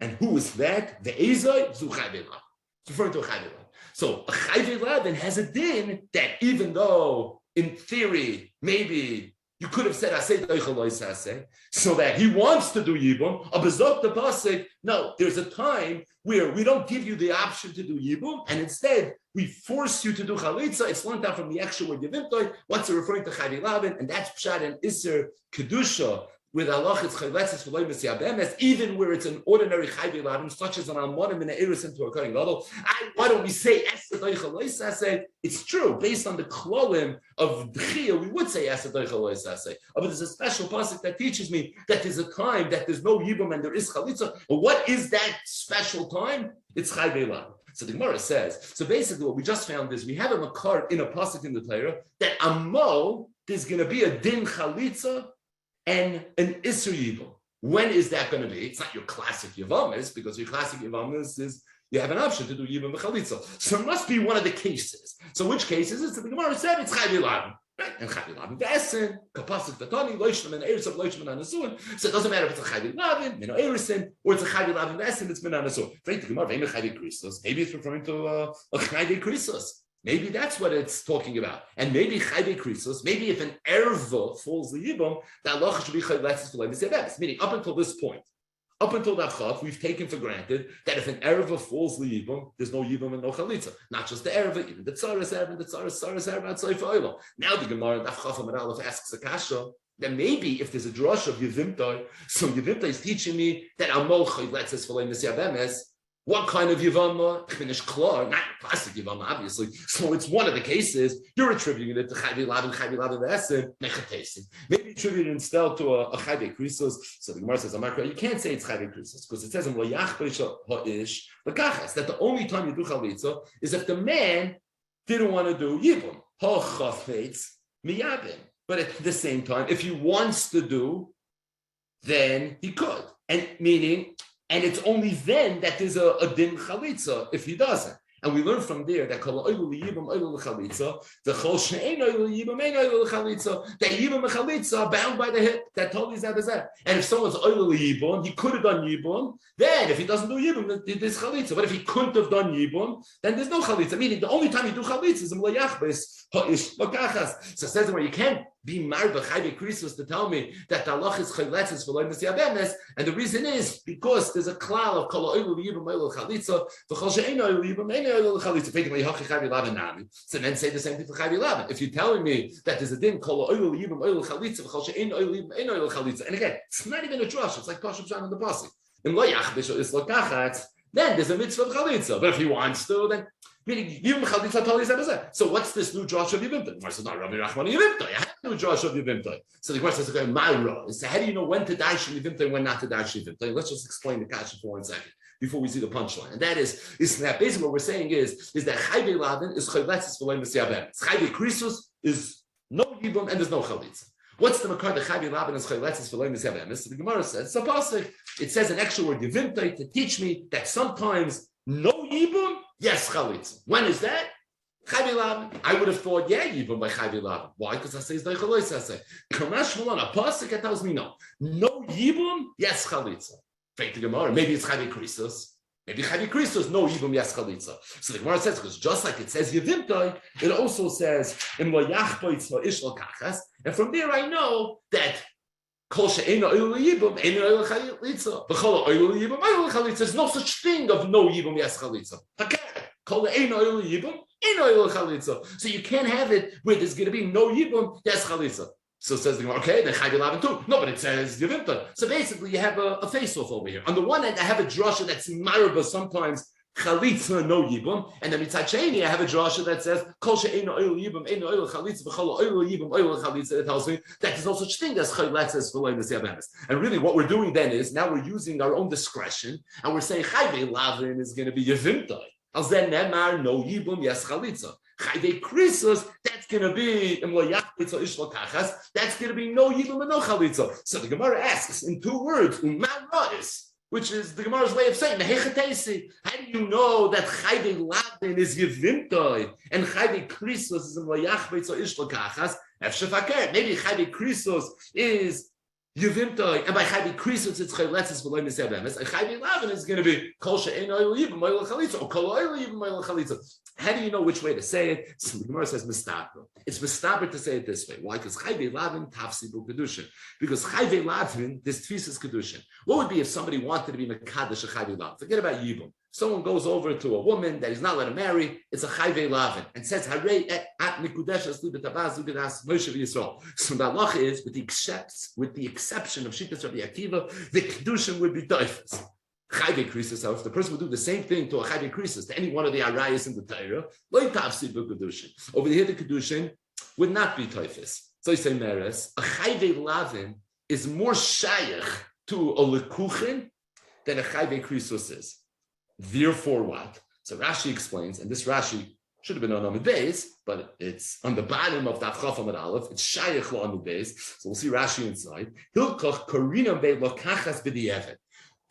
And who is that? The Ezoi zu chayve lav. It's referring to a chayve lav. So a chayve lav has a din that even though in theory maybe you could have said asay doicha loisasei, so that he wants to do Yibum. Abazok the pasuk. No, there's a time where we don't give you the option to do Yibum, and instead we force you to do chalitza. It's learned out from the actual word Yevimtoi. What's it referring to chayvi lavin, and that's pshat and iser kedusha. With halach it's chayletzes v'loy mesyabemes, even where it's an ordinary chayvi lavin, such as an almonim in an eris into a kohen gadol. Why don't we say es doicha loisasei? It's true, based on the klolim of Dchia, we would say es doicha loisasei. But there's a special pasuk that teaches me that there's a time that there's no yibum and there is chalitza. But what is that special time? It's chayvi lavin. So the Gemara says, so basically what we just found is we have a makar in a pasuk in the Torah that amo, there's going to be a din chalitza and an isur yibum. When is that going to be? It's not your classic Yevamos, because your classic Yevamos is you have an option to do yibum v'chalitza. So it must be one of the cases. So which cases? It's the Gemara said it's chayvi lavin. Right? And chayvi lavin ועשין, kapasik tatani, loishlam and eris of loishlam and anasuin. So it doesn't matter if it's a chayvi lavin, mino erisin, or it's a chayvi lavin ועשין, it's min anasuin. Right? The Gemara, maybe it's referring to a chayvi krisos. Maybe that's what it's talking about. And maybe chayve krisos, maybe if an erva falls the yibum, that halacha should be chayletzes v'loy mesyabemes. Meaning, up until this point, up until that chav, we've taken for granted that if an erva falls the yibum, there's no yibum and no chalitza. Not just the erva, even the tzaras erva, the tzaras erva, and tzayfa oilo. Now the Gemara in Amud Aleph asks a kasha, then maybe if there's a drush of Yevimtai, so Yevimtai is teaching me that amol chayletzes v'loy mesyabemes. What kind of Yevama? Finish klar, not classic Yevama, obviously. So it's one of the cases. You're attributing it to chayvi lavin v'esin, nechatesi. Maybe attribute it instead to a chayvi krisos. So the Gemara says, you can't say it's chayvi krisos because it says in loyach ha'ish l'kachas that the only time you do chalitza is if the man didn't want to do yibum. Ha'chafetz miyabim. But at the same time, if he wants to do, then he could. And meaning. And it's only then that there's a din chalitza if he doesn't. And we learn from there that kol oil yibum oil l'chalitza, the chol she'ein oil yibum ein oil l'chalitza, that yibum and chalitza are bound by the hip. That totally is that. And if someone's oil yibum, he could have done yibum. Then if he doesn't do yibum, there's chalitza. But if he couldn't have done yibum, then there's no chalitza. Meaning the only time you do chalitza is in l'yachbes ha'ish l'kachas. So it says where you can't be married by Chayve Krisus to tell me that the Allah is chayletzes for loymas Yevamos, and the reason is because there's a klal of kol oil yibum oil chalitza, v'chol she'ein oil yibum ein oil chalitza. Basically, hachi Chayve Lavan nami. So then say the same thing for Chayve Lavan. If you're telling me that there's a din kol oil yibum oil chalitza, v'chol she'ein oil yibum ein oil chalitza, and again, it's not even a drush. It's like Pashup Shan in the Pasuk. In lo yachbish is lo kachatz. Then there's a mitzvah of chalitza. But if he wants to, then meaning Yevum chalitza totally says. So what's this new Josh of Yevimtai? The Gemara says, not Rabbi Rachman Yevimtai. I have a new Josh of Yevimtai. So the Gemara says, okay, Myra. So how do you know when to dash Yevimtai and when not to dash Yevimtai? Let's just explain the kasha for 1 second before we see the punchline. And that is that basically what we're saying is that Chayve Lavan is chayletzes for loymas Yevamos. Chayve Krisus is no Yibum and there's no chalitza. What's the makar the Chayve Lavan is chayletzes for loymas Yevamos? So the Gemara says, so pasuk, it says an extra word Yevimtai to teach me that sometimes no Yibum, yes, chalitza. When is that? Chayve Lavan. I would have thought, yeah, Yibum by Chayve Lavan. Why? Because I say it's daichalois. I say, Kamash Malon, a pasuk, it tells me no. No Yibum, yes, chalitza. Fake the Gemara. Maybe it's Chayve Krisus. Maybe Chayve Krisus, no Yibum, yes, chalitza. So the Gemara says, because just like it says Yevimtai, it also says, Im lo yachboitz ha'ish lo kachas. And from there I know that kol she'ein oil yibum, ein oil chalitza. V'chol oil yibum, oil chalitza. There's no such thing of no yibum, yes, chalitza. Okay. Kol ein oil yibum, ein oil chalitza. So you can't have it where there's going to be no yibum, yes, chalitza. So says the Gemara, okay, then Chayve Lavan too. No, but it says Yevimtai. So basically you have a face-off over here. On the one hand, I have a drasha that's in maraba sometimes, chalitza, no yibum, and then mitzad sheni, I have a drasha that says kol she'ein oil yibum, ein oil chalitza, v'chol oil yibum, oil chalitza. It tells me that there's no such thing as chayletzes for loymas Yevamos. And really, what we're doing then is now we're using our own discretion, and we're saying Chayve Lavan is going to be Yevimtai. Al zen nemar no yibum, yes chalitza. Chayve Krisus, that's going to be im lo yachbitz ha'ish lo kachas. That's going to be no yibum and no chalitza. So the Gemara asks in 2 words, uman ra'is, which is the Gemara's way of saying, how do you know that Chayve Lavan is Yevimtai and Chayve Krisus is in lo yachbitz ha'ish lo kachas? Maybe Chayve Krisus is Yevimtai, and by Chayve Krisus it's chayletzes for loymas Yevamos, and Chayve Lavan is going to be kol she'ein oil yibum oil chalitza or kol oil yibum oil chalitza. How do you know which way to say it? So the Gemara says mistaber. It's mistaber to say it this way. Why? Because Chayve Lavan tafsibu kedushin. Because Chayve Lavan, this tfisas kedushin. What would be if somebody wanted to be mekadosh a Chayve Lavan? Forget about yibum. Someone goes over to a woman that he's not let to marry. It's a Chayve Lavan and says Harei at nikudeshes libetabaz ugedas Moshe v'Yisrael. So the halacha is with the exception of Shittas Rabbi Akiva, the kedushin would be doifus. Chayve Krisus, if the person would do the same thing to a Chayve Krisus, to any one of the arayas in the Torah, lo tafsid b'kedushin. Over here, the kedushin would not be toifus. So you say meres, a Chayve Lavan is more shayach to a lekuchin than a Chayve Krisus is. Therefore, what? So Rashi explains, and this Rashi should have been on Amud Beis, but it's on the bottom of that Chaf Amud Aleph. It's shayach lo Amud Beis. So we'll see Rashi inside. Hilkoch korinam be lokachas b'di'evet.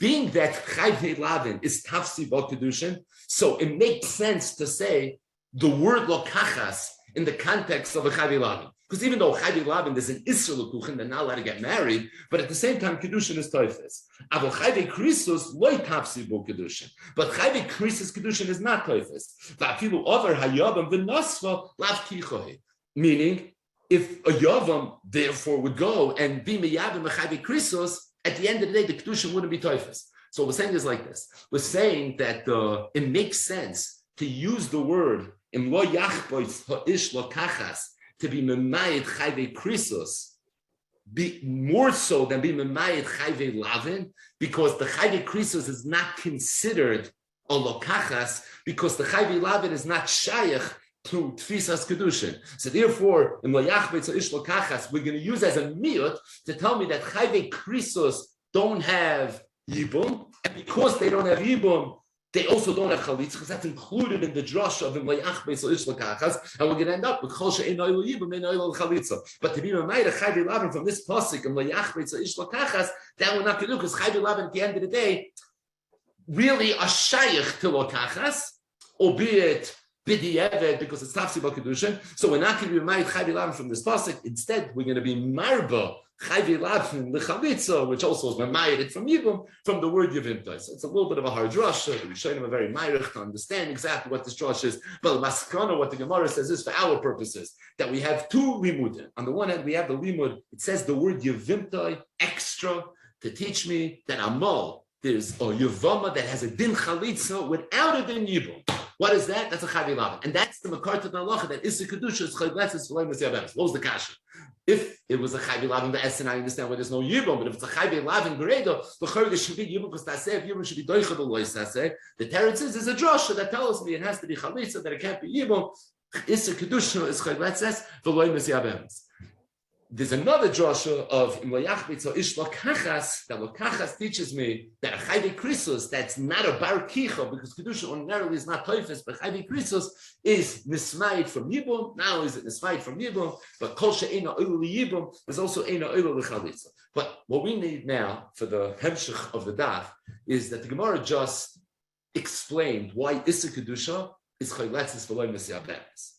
Being that Chayve Lavan is tafsi b'kedushin, so it makes sense to say the word lokachas in the context of a Chayve Lavan. Because even though Chayve Lavan is an Isra Lekuchen, they're not allowed to get married, but at the same time, Kedushin is Toifes. Avol Chayve Krisus loy tafsi bo Kedushin. But Chayve Krisus Kedushin is not Toifes. Va'afilu over hayavam v'nosva lav kichohi. Meaning, if a yavam therefore would go and be meyavim a Chayve Krisus, at the end of the day, the Kedushin wouldn't be Toifes. So what we're saying is like this. We're saying that it makes sense to use the word im lo yachbois ha'ish lo kachas to be memayed Chayve Krisus, be more so than be memayed Chayve Lavan, because the Chayve Krisus is not considered a lokachas, because the Chayve Lavan is not shayach to tfisas kedushin. So therefore, in lo yachbois ha'ish lo kachas, we're going to use as a miyut to tell me that Chayve Krisus don't have yibum, and because they don't have yibum, they also don't have chalitza, because that's included in the drush of Yevamos or Ishlakachas, and we're going to end up with Chol she'ein oil yibum, ein oil chalitza. But to be memayed a Chayve Lavan from this pasuk and Yevamos or Ishlakachas, that we're not going to do, because Chayve Lavan at the end of the day really are shayach to lokachas, albeit b'di'evet, because it's tafsi b'kedushin. So we're not going to be ma'id chayvi lavin from this pasuk. Instead, we're going to be marba chayvi lavin l'chalitza, which also is ma'id from Yevum, from the word Yevimta. So it's a little bit of a hard drasha. We're showing them a very ma'irich to understand exactly what this drasha is. But maskana, what the Gemara says is for our purposes, that we have two limudim. On the one hand, we have the limud. It says the word Yevimta extra to teach me that amal, there's a Yevama that has a din chalitza without a din Yibum. What is that? That's a chayvi lavin. And that's the makar to the halacha that Issa Kedusha is chayletzes v'loy Yevamos. What was the kasha? If it was a chayvi lavin v'esin, I understand why there's no Yibum, but if it's a chayvi lavin gredo, the chayvi should be Yibum because taseh, if Yibum should be doichad loy taseh. The teretz is a drasha that tells me it has to be chalitza, that it can't be Yibum. Issa Kedusha is chayletzes v'loy Yevamos. There's another drasha of Imlayachbitzo Ish Lokachas, that Lokachas teaches me that a Chayvi Krisus, that's not a Bar Kicha, because Kedusha ordinarily is not Toifes, but Chayvi Krisus is Nismaid from Yibum. Now is it Nismaid from Yibum, but Kol She'ena Oilu Yibum is also Ena Oilu L'Chalitza. But what we need now for the Hemshech of the Daf is that the Gemara just explained why Issa Kedusha is Chayletzis V'loy Mesiyabes.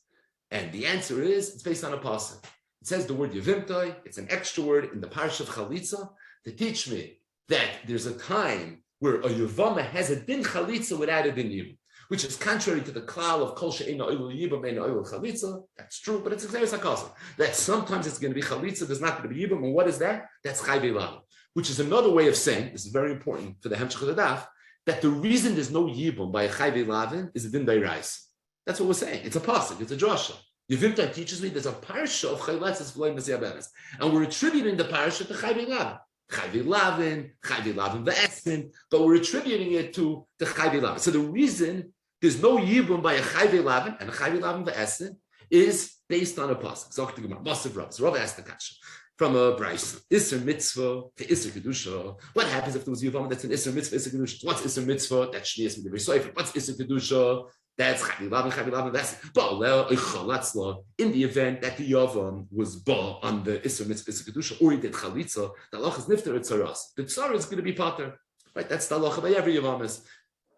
And the answer is, it's based on a pasuk. It says the word Yevimtai, it's an extra word in the parsha of Chalitza to teach me that there's a time where a Yevama has a din Chalitza without a din Yibum, which is contrary to the klal of Kol She'ena Oilu Yibum Eina Oilu Chalitza. That's true, but it's exactly sakasa. That sometimes it's going to be Chalitza, there's not going to be Yibum, and what is that? That's Chayvi Lavin, which is another way of saying, this is very important for the Hemshech of the Daf, that the reason there's no Yibum by a Chayvi Lavin is a din Dairais. That's what we're saying. It's a pasuk, it's a drasha. Yevimta teaches me there's a parsha of chayletzes v'loy Yevamos, and we're attributing the parsha to chayvi lavin, v'ashin, but we're attributing it to the chayvi lavin. So the reason there's no yibum by a chayvi lavin and a chayvi lavin v'ashin is based on a pasuk. Zok the Gemara, Masav Rav. So Rav asked the kasha from a brayso, Isser mitzvah to Isser kedusha. What happens if there was Yevamos that's an Isser mitzvah, Isser kedusha? What's Isser mitzvah? That's shnias with the Dveri. What's Isser kedusha? That's chayvi lavin, that's in the event that the Yavam was ba on the Isser mitzvah Isser kedusha, or he did chalitza, the halacha is nifter at tzaras. The tzara is going to be pater, right? That's the halacha by every Yevamos.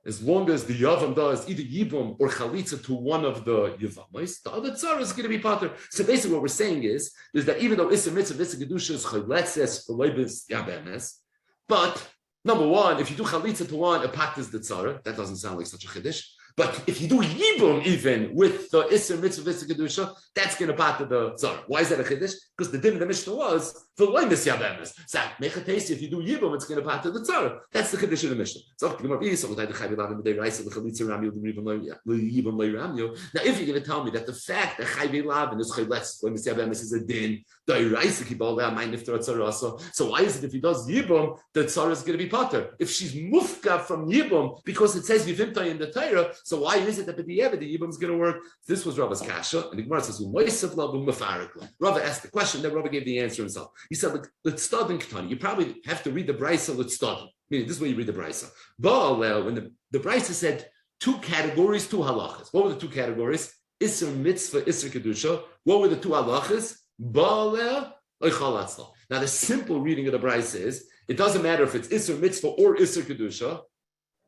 As long as the Yavam does either yibum or chalitza to one of the Yevamos, the other tzara is going to be pater. So basically, what we're saying is that even though Isser mitzvah Isser kedusha is chayletzes v'loy Yevamos, but number one, if you do chalitza to one, a pater is the tzara. That doesn't sound like such a chiddush. But if you do yibum even with the Isser mitzvah Isser kedusha, that's going to pater the tzara. Why is that a chiddush? Because the din of the Mishnah was the loy Yevamos. So make a taste. If you do yibum, it's going to pater the tzara. That's the chiddush of the Mishnah. So now, if you're going to tell me that the fact that chayvi lavin is chayletz loy Yevamos is a din, so why is it if he does yibum, the tzara is going to be pater? If she's mufka from yibum because it says yivimtai in the Torah, so why is it that the yibum is going to work? This was Rabba's kasha, and the Gemara says, Rabba asked the question, then Rabba gave the answer himself. He said, let's start in Ketani. You probably have to read the Brisa, let's start. Meaning, this is where you read the Brisa. When the Brisa said two categories, two halachas. What were the two categories? Isser mitzvah, Isser kedusha. What were the two halachas? Now, the simple reading of the Brisa is, it doesn't matter if it's Isser mitzvah or Isser kedusha,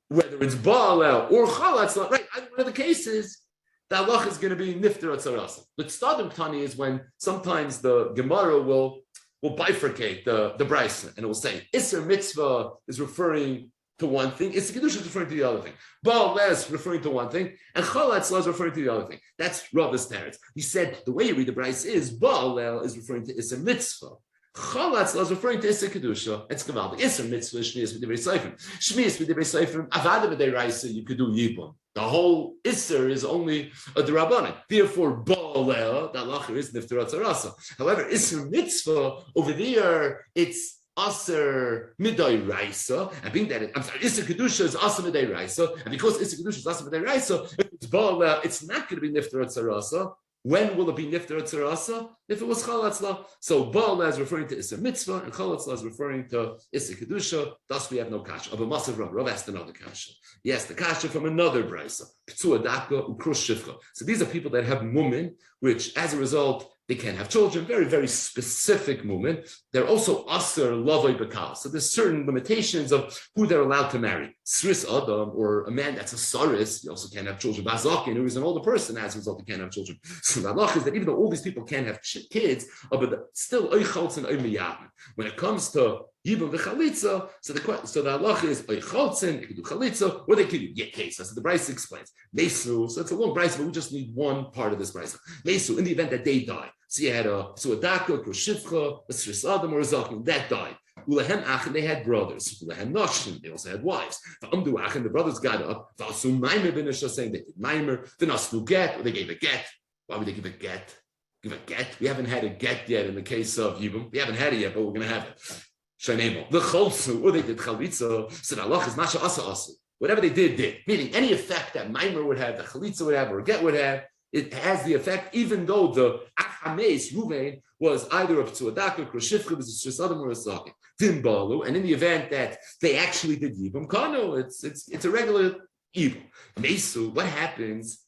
whether it's Ba'alel or Chalatzla, right? Either one of the cases, the halacha is going to be nifter atzarasa. But stadim tani is when sometimes the Gemara will bifurcate the brayso, and it will say Isser mitzvah is referring to one thing, Isser kedusha is referring to the other thing, Ba'alel is referring to one thing, and Chalatzla is referring to the other thing. That's Rabba's teretz. He said the way you read the brayso is Ba'alel is referring to Isser mitzvah. Chalatzla is referring to Isser Kedusha. It's Gavaldik. Isser Mitzvah, Shmias with Dveri Seifrim. Shmias with Dveri Seifrim, Avada B'dei Raisa, you could do Yibum. The whole Isser is only a D'Rabbanan. Therefore, Ba'aleh, the halacha is Nifter Atzarasa. However, Isser Mitzvah, over there, it's Aser Midai Raisa. And being that, Isser Kedusha is Aser Midai Raisa. And because Isser Kedusha is Aser Midai Raisa, if it's Ba'aleh, it's not going to be Nifter Atzarasa. When will it be nifter atzarasa? If it was chalatzla. So Ba'aleh is referring to Isser Mitzvah, and chalatzla is referring to Isser Kedusha. Thus we have no kasha. But Masav Rav asked another kasha. He asked the kasha from another brayso. P'tzua daka ukrus shifcha. So these are people that have mumin, which as a result, they can't have children, very, very specific movement. They're also aser lavoi bekal. So there's certain limitations of who they're allowed to marry. Sris Adam, or a man that's a saris, you also can't have children. Bazakin, who is an older person, as a result, he can't have children. So the halach is that even though all these people can't have kids, but still oicholz and oimiyam. When it comes to Yevom v'chalitza, so the halach is oicholzen, they can do chalitza, or they can do yekesa. So the Bryce explains. Mesu, so it's a long Bryce, but we just need one part of this Bryce. Mesu, in the event that they die. So you had a daka, Krushivcha, a Sris Adam, or a Zakin, that died. Ulahem Achin, they had brothers. Ulahem Nashim, they also had wives. V'amdu Achin, the brothers got up. V'asu Maimer ben saying they did Maimer. V'nasnu get, or they gave a get. Why would they give a get? Give a get? We haven't had a get yet in the case of Yibum. We haven't had it yet, but we're going to have it. Shanemo. The Cholsu, or they did Chalitza. So the halach is Masha Asa Asa. Whatever they did. Meaning any effect that Maimer would have, the Chalitza would have, or a get would have, it has the effect, even though the Achames, Ruvain, was either a Ptsuadaka, Kroshifcha, was a Shisadam, or a Zakin. Dimbalu, and in the event that they actually did Yibum Kano, it's a regular Yibum. Mesu, what happens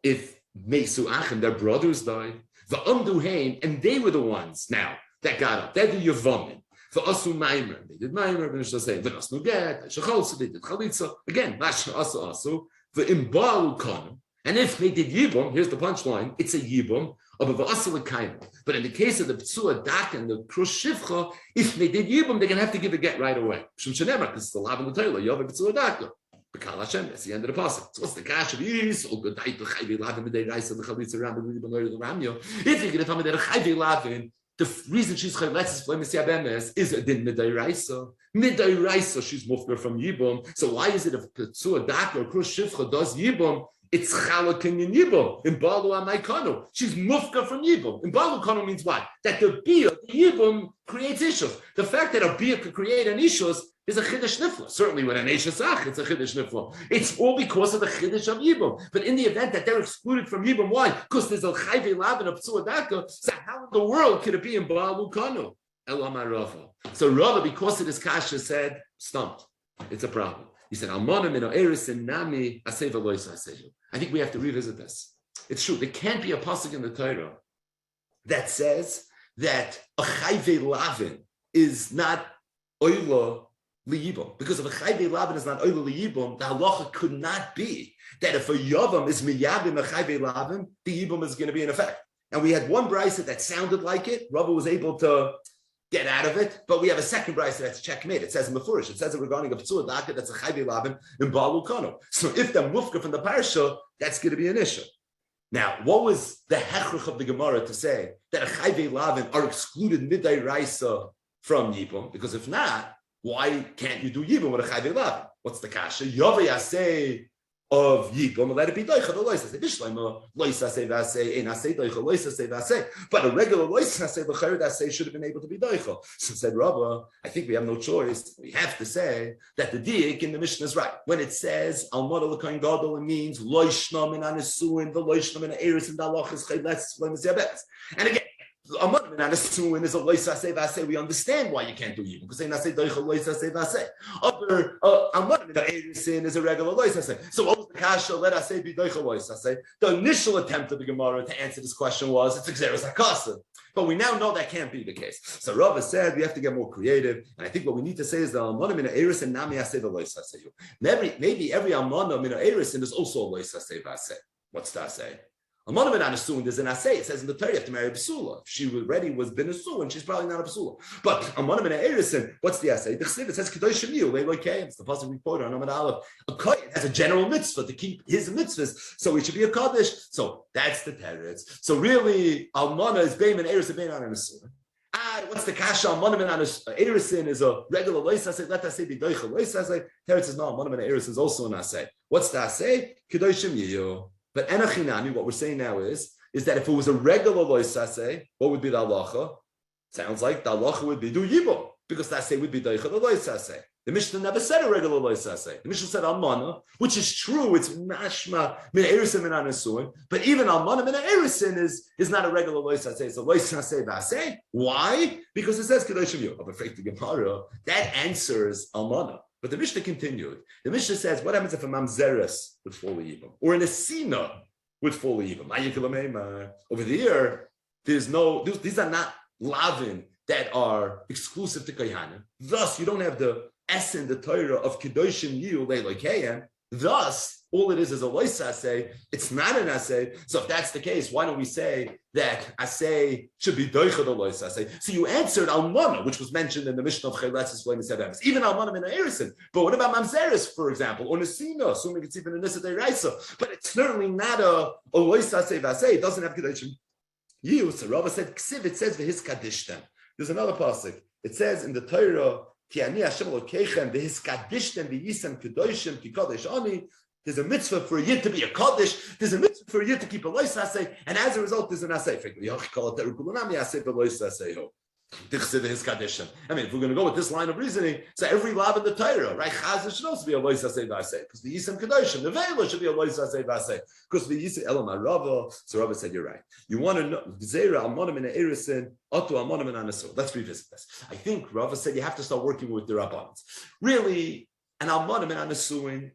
if Mesu Achim, their brothers died? The Umduhain, and they were the ones now that got up. They're the Yevamin. For Asu Maimer, they did Maimer, and shall say, V'nasnu Get, Shecholsa, they did Chalitza. Again, Masha Asu, the Imbalu Kano. And if they did Yibum, here's the punchline, it's a Yibum of a V'asal. But in the case of the Ptsua Dak and the Krushivcha, if they did Yibum, they're going to have to give a get right away. Shum Shanema, because it's the Lav and the Torah, Yov Ptsua Dak. Bekal Hashem, that's the end of the pasuk. So what's the kash of Yis? Oh, good night, the Chayvi Lavin, the Reis, and the Chalitza Ram, the Ramyo. If you're going to tell me that a Chayvi Lavin, the reason she's Chayletzes for Yevamos is a din Midai Raisa. Midai Raisa, she's mufker from Yibum. So why is it if Ptsua Dak or Krushivcha does Yibum? It's chalakin in Yibum. In Balu Amaikano. She's mufka from Yibum. In Balu Kano means what? That the bia, the Yibum, creates ishus. The fact that a bia could create an ishus is a chiddush nifla. Certainly when an ishus ach, it's a chiddush nifla. It's all because of the chiddush of Yibum. But in the event that they're excluded from Yibum, why? Because there's a chayve lav and a ptsua daka. So how in the world could it be in Balu Kano? Elamar Rava. So Rava, because of this kasha, said, stumped. It's a problem. He said, Almonim in Eris and Nami Aseva Loisa Aseju. I think we have to revisit this. It's true. There can't be a pasuk in the Torah that says that a chayve lavin is not oila liyibum. Because if a chayve lavin is not oila liyibum, the halacha could not be that if a yavam is miyabim a chayve lavin, the yibum is going to be in effect. And we had one brisa that sounded like it. Rabbi was able to get out of it, but we have a second brisa that's checkmate. It says in Mefurish, it says it regarding a ptsua daka that's a chayve lavin in Balu Kano. So if they're mufka from the parsha, that's going to be an issue. Now, what was the hechrich of the Gemara to say that a chayve lavin are excluded midday raisa from Yibum? Because if not, why can't you do Yibum with a chayve lavin? What's the kasha? Yovei asay of Yibum, let it be doicha, the loisa say bishlema, loisa say vasay, ein asay doicha, loisa say vasay. But a regular loisa say the chayyid asay should have been able to be doicha. So said Rabba, I think we have no choice. We have to say that the diik in the Mishnah is right. When it says almada l'kain gadol, it means loishna min anesuin, the loishna min eris and dalach is chayletz flemis yabetz. And again, Amud Beis is a loisa say vasay. We understand why you can't do Yibum because they not say doicha loisa say vasay. Other Amud Beis is a regular loisa say. So what was the kasha? Let us say be doicha loisa say. The initial attempt of the Gemara to answer this question was it's exeris hakasa. But we now know that can't be the case. So Rava said we have to get more creative, and I think what we need to say is the almana min ha'eris and nami asay v'loisa say. Maybe every almana min ha'eris is also a loisa say vasay. What's that say? Almana min ha'nesuin, there's an asay. It says in the Torah you have to marry a psula. If she was been a and she's probably not a psula. But almana min ha'eris, what's the asay? The chsiv, it says kedosh shemiu le'loikayim. It's the pasuk we quote on Amud Aleph. A kohen has a general mitzvah to keep his mitzvahs, so he should be a kaddish. So that's the teretz. So really, almana is bein min ha'eris and bein on a nesuin. What's the kasha? Almana min ha'erisin is a regular loisa asay. Let us say be doicha loisa asay. Teretz says no. Almana min ha'eris is also an asay. What's the asay? Kedosh shemiu. But enachinami, what we're saying now is that if it was a regular loisase, what would be the halacha? Sounds like the halacha would be do yibum, because that say would be daicha the loisase. The Mishnah never said a regular loisase. The Mishnah said almana, which is true. It's mashma min erisin min anesuin, but even almana min erisin is not a regular loisase. It's a loisase vase. Why? Because it says kedoshim yom. I'm afraid to Gemara that answers almana. But the Mishnah continued. The Mishnah says, what happens if a mamzeres would fall a yibum? Or an esina would fall a yibum? Over there, these are not lavin that are exclusive to Kohanim. Thus, you don't have the essence, the Torah of Kedoshim Yiyu Leilokeian. Thus, all it is a lois assay. It's not an assay. So if that's the case, why don't we say that assay should be doichad a lois assay? So you answered almana, which was mentioned in the Mishnah of Chayletzis Flamis Yevamos. Even almana min ha'erisin. But what about mamzeres, for example, or nesina, assuming it's even a nisa deiraisa? But it's certainly not a lois assay v'assay. It doesn't have kedoshim. You, so Rava said, ksiv, it says v'his kadishtem. There's another pasuk. It says in the Torah, ki ani Hashem Elokeichem v'his kadishtem v'yisem kedoshim ki kodesh ani. There's a mitzvah for a yid to be a kaddish. There's a mitzvah for a yid to keep a lois asay, and as a result, there's an asay. I mean, if we're going to go with this line of reasoning, so every lav in the Torah, right? Chazah should also be a lois asay v'asay, because the yisem kedoshim, the vela should be a lois asay v'asay, because the yisem elam Rava. So Rava said, you're right. You want to know zera almonim in erisin, otu almonim in anasul. Let's revisit this. I think Rava said you have to start working with the rabbanos. Really, an almonim in anasuin.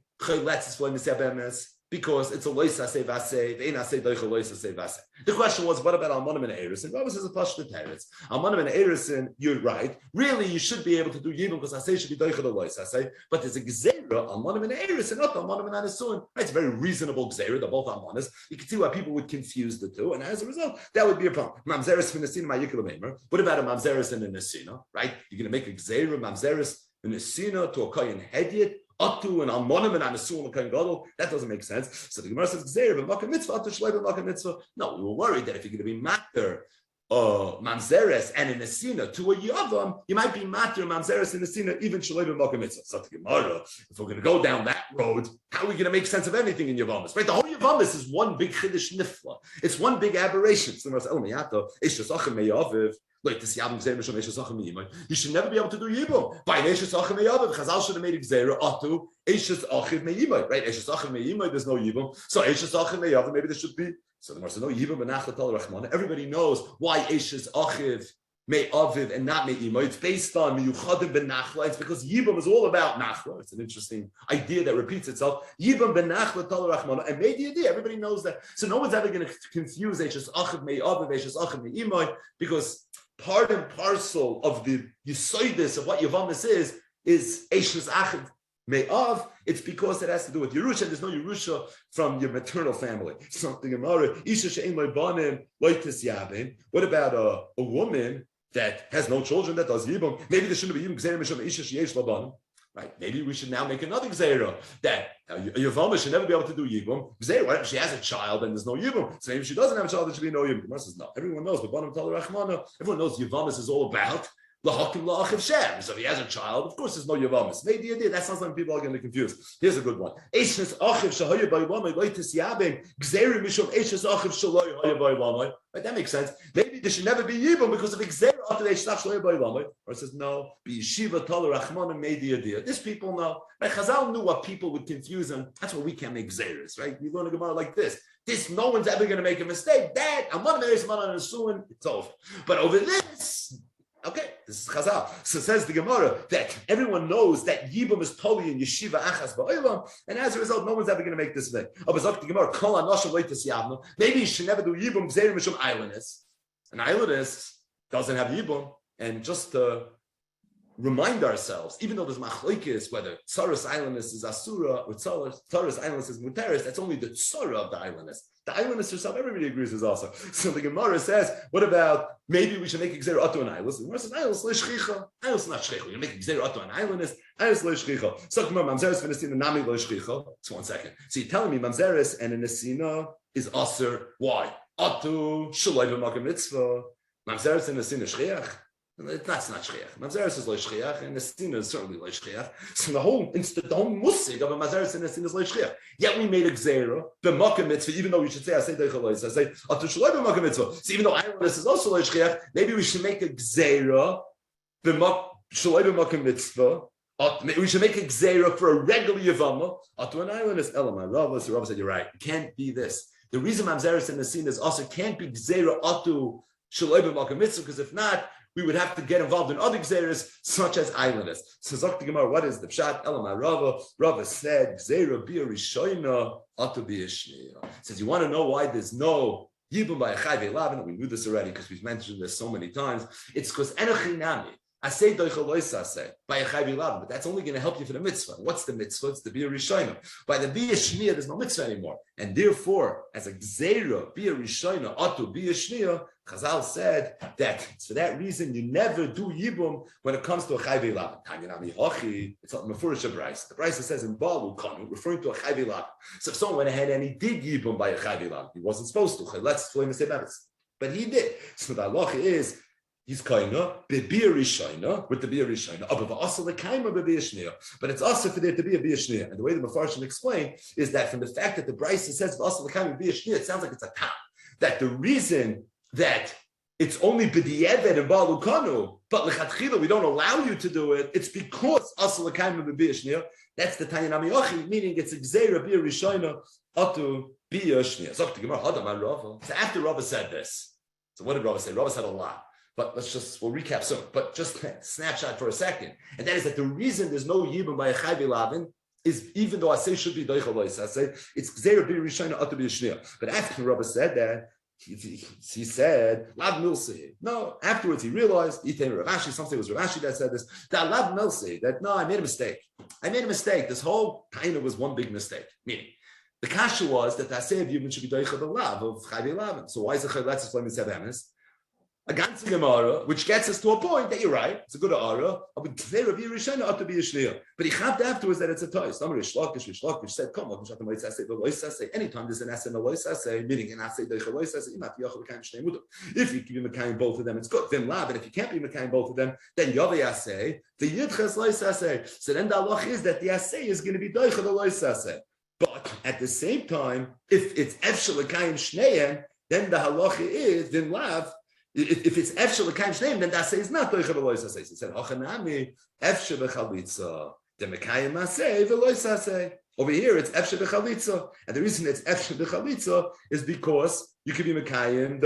Because it's a lois asay v'asay, ve'ein asay doichel lois asay v'asay. The question was, what about almonim and erisin? Rabbi says a pashut teretz. Almonim and erisin, you're right. Really, you should be able to do yibum because asay should be doichel lois asay. But there's a gzeira almonim and erisin, not almonim and anasuin. It's a very reasonable gzeira. They're both almonas. You can see why people would confuse the two, and as a result, that would be a problem. Mamzeres v'nesina ma'yikol meimer. What about a mamzeres and a nesina? Right? You're going to make a gzeira mamzeres and nesina to a kohen hedyet. Atu and almonim and anasul and kain gadol. That doesn't make sense. So the Gemara says, "Gzeir b'makom mitzvah atu shlei b'makom mitzvah." No, we were worried that if you're going to be matter mamzeres and an esina to a yavam, you might be matter mamzeres and esina even shlei b'makom mitzvah. So the Gemara, if we're going to go down that road, how are we going to make sense of anything in Yevamos? Right, the whole Yevamos is one big chiddush nifla. It's one big aberration. So the Gemara says, "El miyato ish shasachem meyaviv." Like this Yavim Gzeir Mishum Eishes Achem Yimai. You should never be able to do Yibum. By Eishes Achem Meyaviv, Chazal should have made Gzeira Atu Eishes Achem Meyimai. Right? Eishes Achem Meyimai, there's no Yibum. So Eishes Achem Meyaviv, maybe there should be. So the Gemara says no Yibum Benachlat Al Rachman. Everybody knows why Eishes Achem Meyaviv and not Meyimai. It's based on Meyuchadim Benachla. It's because Yibum is all about Nachla. It's an interesting idea that repeats itself. Yibum Benachlat Al Rachman. And made the idea. Everybody knows that. So no one's ever going to confuse Eishes Achem Meyaviv, Eishes Achem Meyimai, because part and parcel of the yisoidus of what Yevamos is Eishes Achid Me'av. It's because it has to do with Yerusha. There's no Yerusha from your maternal family. Something Gemara. Isha she'en lo banim lo tisyabim. What about a woman that has no children that does Yibum? Maybe there shouldn't be Yibum Gzeira Mishum Isha she'esh lo banim. Right? Maybe we should now make another Gzeira that a Yevamos should never be able to do Yibum. Gzeira, what if she has a child and there's no Yibum? So maybe if she doesn't have a child, there should be no Yibum. The Gemara says no. Everyone knows, but Banim Tal Rachmana, everyone knows Yevamos is all about Lahakim La'achiv Shem. So if he has a child, of course there's no Yevamos. Maybe you did. That sounds like people are going to confuse. Here's a good one. Eishes Achiv Shahoya Ba'yvamai Loitis Yabim Gzeira Mishum Eishes Achiv Shaloy Hoya Ba'yvamai. Right, that makes sense. Maybe there should never be Yibum because of Gzeira after they Eishes Shaloy Ba'yvamai. Or it says no. Be Yeshiva Tal Rachmana made the idea. This people know. Right? Chazal knew what people would confuse them. That's why we can't make Gzeiras. Right? We learn a Gemara like this. No one's ever going to make a mistake. That I'm not married, someone on a suin. It's over. But over this. Okay, this is Chazal. So says the Gemara that everyone knows that Yibum is totally in Yeshiva Achas Ba'olam, and as a result, no one's ever going to make this thing. The Gemara, maybe you should never do Yibum Gzeir Mishum Islandist. An islandist doesn't have Yibum, and just to remind ourselves, even though there's machlokes whether Tsaras islandist is Asura or Tsaras islandist is Muteris, that's only the Tsara of the islandist. The islandist herself, everybody agrees is also. So the Gemara says, what about maybe we should make a Gzeir Atu an islandist? The Gemara says, islandist le'shchicha. Islandist not shchicha. You make a Gzeir Atu an islandist. Islandist le'shchicha. So Gemara, Mamzeres v'nesina nami le'shchicha. Just 1 second. So you're telling me Mamzeres and a nesina is aser. Why? Atu shaloi b'makom mitzvah. Mamzeres and a nesina shchiach. That's not shchiach. Mamzeres is lo shchiach, and nesina is certainly lo shchiach. So the whole musig of a mamzeres and nesina is lo shchiach. Yet we made a gzeira b'makom mitzvah, even though we should say I say deichalois, I say atu shaloi b'makom mitzvah. So even though islandist is also lo shchiach, maybe we should make a gzeira shaloi b'makom mitzvah. We should make a gzeira for a regular yevama. Atu an islandist elamai Rava. So Rava said, "You're right. It can't be this. The reason mamzeres and nesina is also can't be gzeira atu shaloi b'makom mitzvah, because if not, we would have to get involved in other gzeiras, such as islanders." So Zok the Gemara, what is the pshat? Elamai Rava. Rava said, "Gzeira bia rishoyna atu bia shneya." Says, you want to know why there's no Yibum by Chayve Lavan, we knew this already because we've mentioned this so many times. It's because Enochinami. I say doichaloisase by a chayvi lav, but that's only going to help you for the mitzvah. What's the mitzvah? It's the bia rishayna. By the bia shnia, there's no mitzvah anymore, and therefore, as a gzeira bia rishayna atu bia shnia, Chazal said that it's for that reason you never do yibum when it comes to a chayvi lav. It's not mefurish b'rais. The b'rais says in balu kanu, referring to a chayvi lav. So if someone went ahead and he did yibum by a chayvi lav, he wasn't supposed to. Let's explain the but he did. So the halacha is. He's kaina bebir rishayna with the bir rishayna. But it's also for there to be a bir shnia. And the way the Mefarshim explain is that from the fact that the Brisa says also l'kaima bir shnia, it sounds like it's a tam. That the reason that it's only b'di'eved and ba'alukanu, but l'chatchila we don't allow you to do it. It's because also l'kaima bir shnia. That's the Tanya Namiyochi, meaning it's a gzeira bir rishayna atu bir shnia. So after Rava said this, so what did Rava say? Rava said a lot. But we'll recap soon. But just snapshot for a second. And that is that the reason there's no yibum by a chayvi lavin is, even though I say should be doichalois, I say it's gzeira bir rishayna atu bir shnia. But after Rabbi said that, he said, Lav Milsi. No, afterwards he realized, Ravashi, something was Ravashi that said this, that Lav Milsi, that no, I made a mistake. This whole kind of was one big mistake. Meaning, the kasha was that the Asay of Yibum should be doichal the lav of chayvi lavin. So why is the chayletzes flaming Yevamos? A ganze Gemara, which gets us to a point that you're right, it's a good ara, but he chapped afterwards that it's a toys. Rish said, come on, anytime there's an essay in a lois essay, meaning an essay, if you can be Mekayim both of them, it's good. Then lab, and if you can't be Mekayim both of them, then Yovi essay, the Yidches lois essay. So then the halach is that the essay is going to be doicha the lois essay. But at the same time, if it's efshel Mekayim shneim, then the halacha is, then lav, if it's efshel l'kaim shneim, then that say is not doicha v'lois asay. He said, "Ochanami efshel v'chalitza, the mekayim asay v'lois asay." Over here, it's efshel v'chalitza, and the reason it's efshel v'chalitza is because you can be mekayim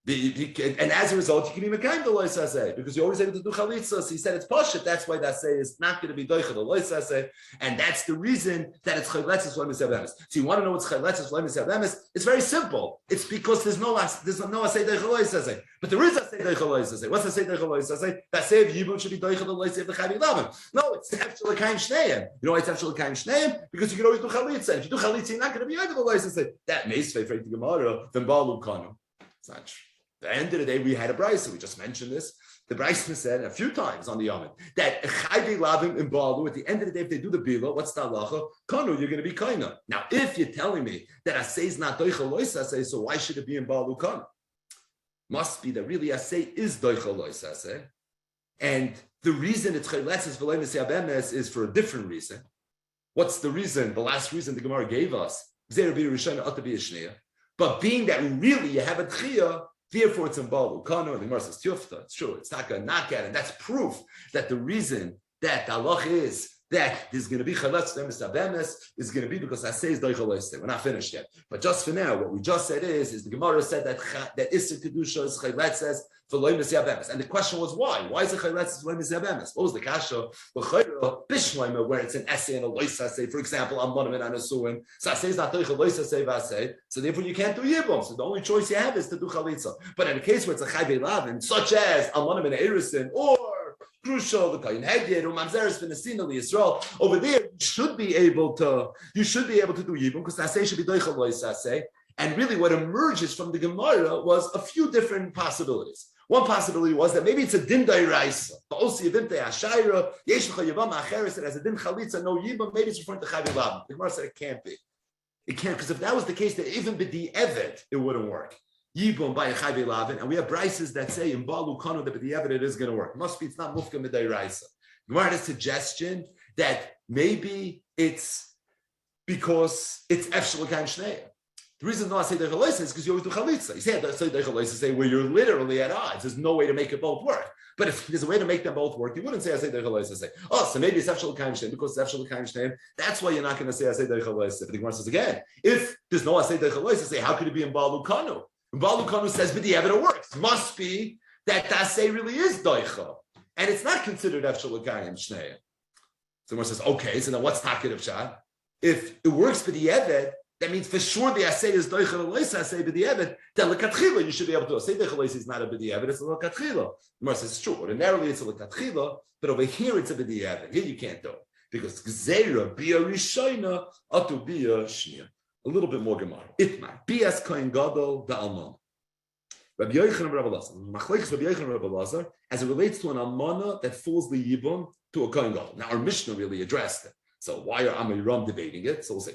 and as a result, you can be mekayim the lois asay because you're always able to do chalitza. So he said it's pashut. That's why that say is not going to be doicha the lois asay, and that's the reason that it's chayletzes v'lemis Yevamos. So you want to know what's chayletzes v'lemis Yevamos? It's very simple. It's because there's no asay doicha lois asay, but there is asay doicha lois asay. What's asay doicha lois asay? That say of Yibum should be doicha the lois of the chayvi lavin. No, it's efshel l'kaim shneim. You know why it's efshel l'kaim shneim? Because you can always do chalitza. If you do chalitza, you're not going to be over the lois asay. That meis fei the Gemara then balu kanu. It's not true. At the end of the day, we had a brisa. We just mentioned this. The brisa said a few times on the Yomi that chayvi lavim in balu. At the end of the day, if they do the bila, what's the halacha? Kanu, you're going to be kaina. Now, if you're telling me that asay is not doicha lois asay, so why should it be in balu kanu? Must be that really asay is doicha lois asay, and the reason it's chayletzes v'lemis Yevamos is for a different reason. What's the reason? The last reason the Gemara gave us, but being that really you have a tchiyah, therefore it's in balu kanu. The Gemara says tiyufta. It's true. It's not going to knock at it. And that's proof that the reason that the halach is that there's going to be chayletzes v'lemis Yevamos is going to be because asay is doicha lois asay. We're not finished yet. But just for now, what we just said is the Gemara said that Isser Kedusha is chayletzes v'lemis Yevamos. And the question was why? Why is it chayletzes v'lemis Yevamos? What was the kasha? Bishloima, where it's an essay and a lois asay, for example, Amud Beis and Asuim. So asay is not doicha lois asay v'asay. So therefore you can't do yibum. So the only choice you have is to do chalitza. But in a case where it's a chayvei lavin, such as Amud Beis and Erisin, or crucial, the Kayin Heged, or Mamzeres Finistina, the Yisrael, over there, you should be able to do Yibum, because the Asay should be Doicha Lois Asay. And really what emerges from the Gemara was a few different possibilities. One possibility was that maybe it's a din dairaisa. The Osi Yevimte Ashayra, Yeshlecha Yevama Acheres, it has a din chalitza, no Yibum, maybe it's referring to Chayvi Lavin. The Gemara said it can't be. It can't, because if that was the case, that even b'di evet, it wouldn't work. Yibum by a chayvei lavin, and we have brises that say in balu kanu that the evidence is going to work. Must be it's not mufka midday raisa. Gemara had a suggestion that maybe it's because it's efshel l'kaim shneim. The reason no I say deichaloisa is because you always do chalitza. You say deichaloisa, say where you're literally at odds. There's no way to make it both work. But if there's a way to make them both work, you wouldn't say I say deichaloisa. Say, oh, so maybe it's efshel l'kaim shneim because it's efshel l'kaim shneim. That's why you're not going to say I say deichaloisa. But the Gemara says again, if there's no I say deichaloisa, say how could it be in balu kanu? Balu kanu says, but the evidence works. Must be that Tasei really is doicha. And it's not considered efshel l'kayim shnei. Someone says, okay, so then what's taket of shad? If it works for the eved, That means for sure the assay is doicha l'loisa assay b'di'evet. Then l'katchila you should be able to say doicha l'loisa is not a b'di'evet, it's a l'katchila. Gemara says it's true. Ordinarily it's a l'katchila, but over here it's a b'di'evet. Here you can't do it because gzeira bia rishayna atu bia shnia. A little bit more Gemara. Itmar bias kohen gadol da almana. Rabbi Yochanan and Rabbi Lazar. Machlekes Rabbi Yochanan and Rabbi Lazar as it relates to an almana that falls the yibum to a kohen gadol. Now our Mishnah really addressed it. So why are Amiram debating it? So we'll say,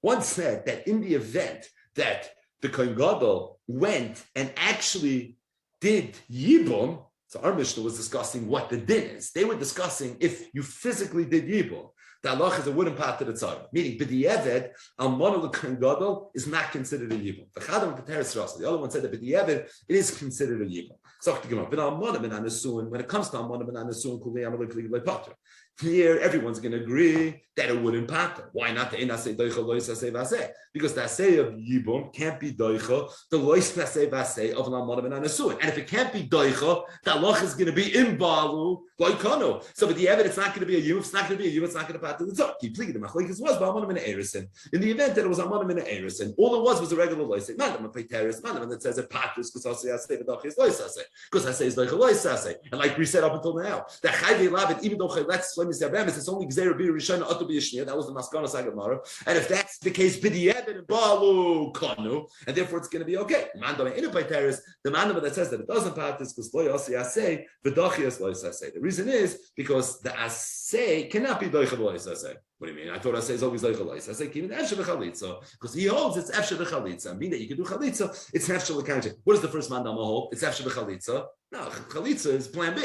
one said that in the event that the Kohen Gadol went and actually did Yibum, so our Mishnah was discussing what the din is. They were discussing if you physically did Yibum, the halach is a wooden part to the tzara. Meaning, b'di'eved, almana l'kohen gadol is not considered a yibum. The other one said that b'di'eved, it is considered a yibum. So when it comes to almana ben anesuin, kulei amalei kli le'patra. Here, everyone's going to agree that it wouldn't pater. Why not the inasei doicha lois asei vasei? Because the asei of yibum can't be doicha the lois asei vasei of an almana ben anesuin. And if it can't be doicha, the halach is going to be imbalu loikano. So, but the evidence, it's not going to be a yibum. It's not going to be a yibum. It's not going to pater the tzok. Keep pleading. The machlekes was ba'almana ben erisin. In the event that it was almana ben erisin, all it was a regular lois. Not a teres, not that says it paters because asei asei v'dach is lois asei. Because asei is doicha lois asei. And like we said up until now, the chayvei lavet even though let's. It's only Gzeira B'ir Rishona Atu B'Yishnia. That was the Maskana Sagamara. And if that's the case, B'di'evet and Balu Kanu, and therefore it's going to be okay. The mandama that says that it doesn't practice because Lo Yasi Asay, V'dachias Lo Yasi Asay. The reason is because the Asay cannot be Doicha Lo Yasi Asay. What do you mean? I thought Asay is always Doicha Lo Yasi Asay. Even Efshe V'Chalitza, because he holds it's Efshe V'Chalitza. Meaning that you can do Chalitza, it's Efshe V'Chalitza. What does the first mandama hold? It's Efshe V'Chalitza. No, Chalitza is Plan B.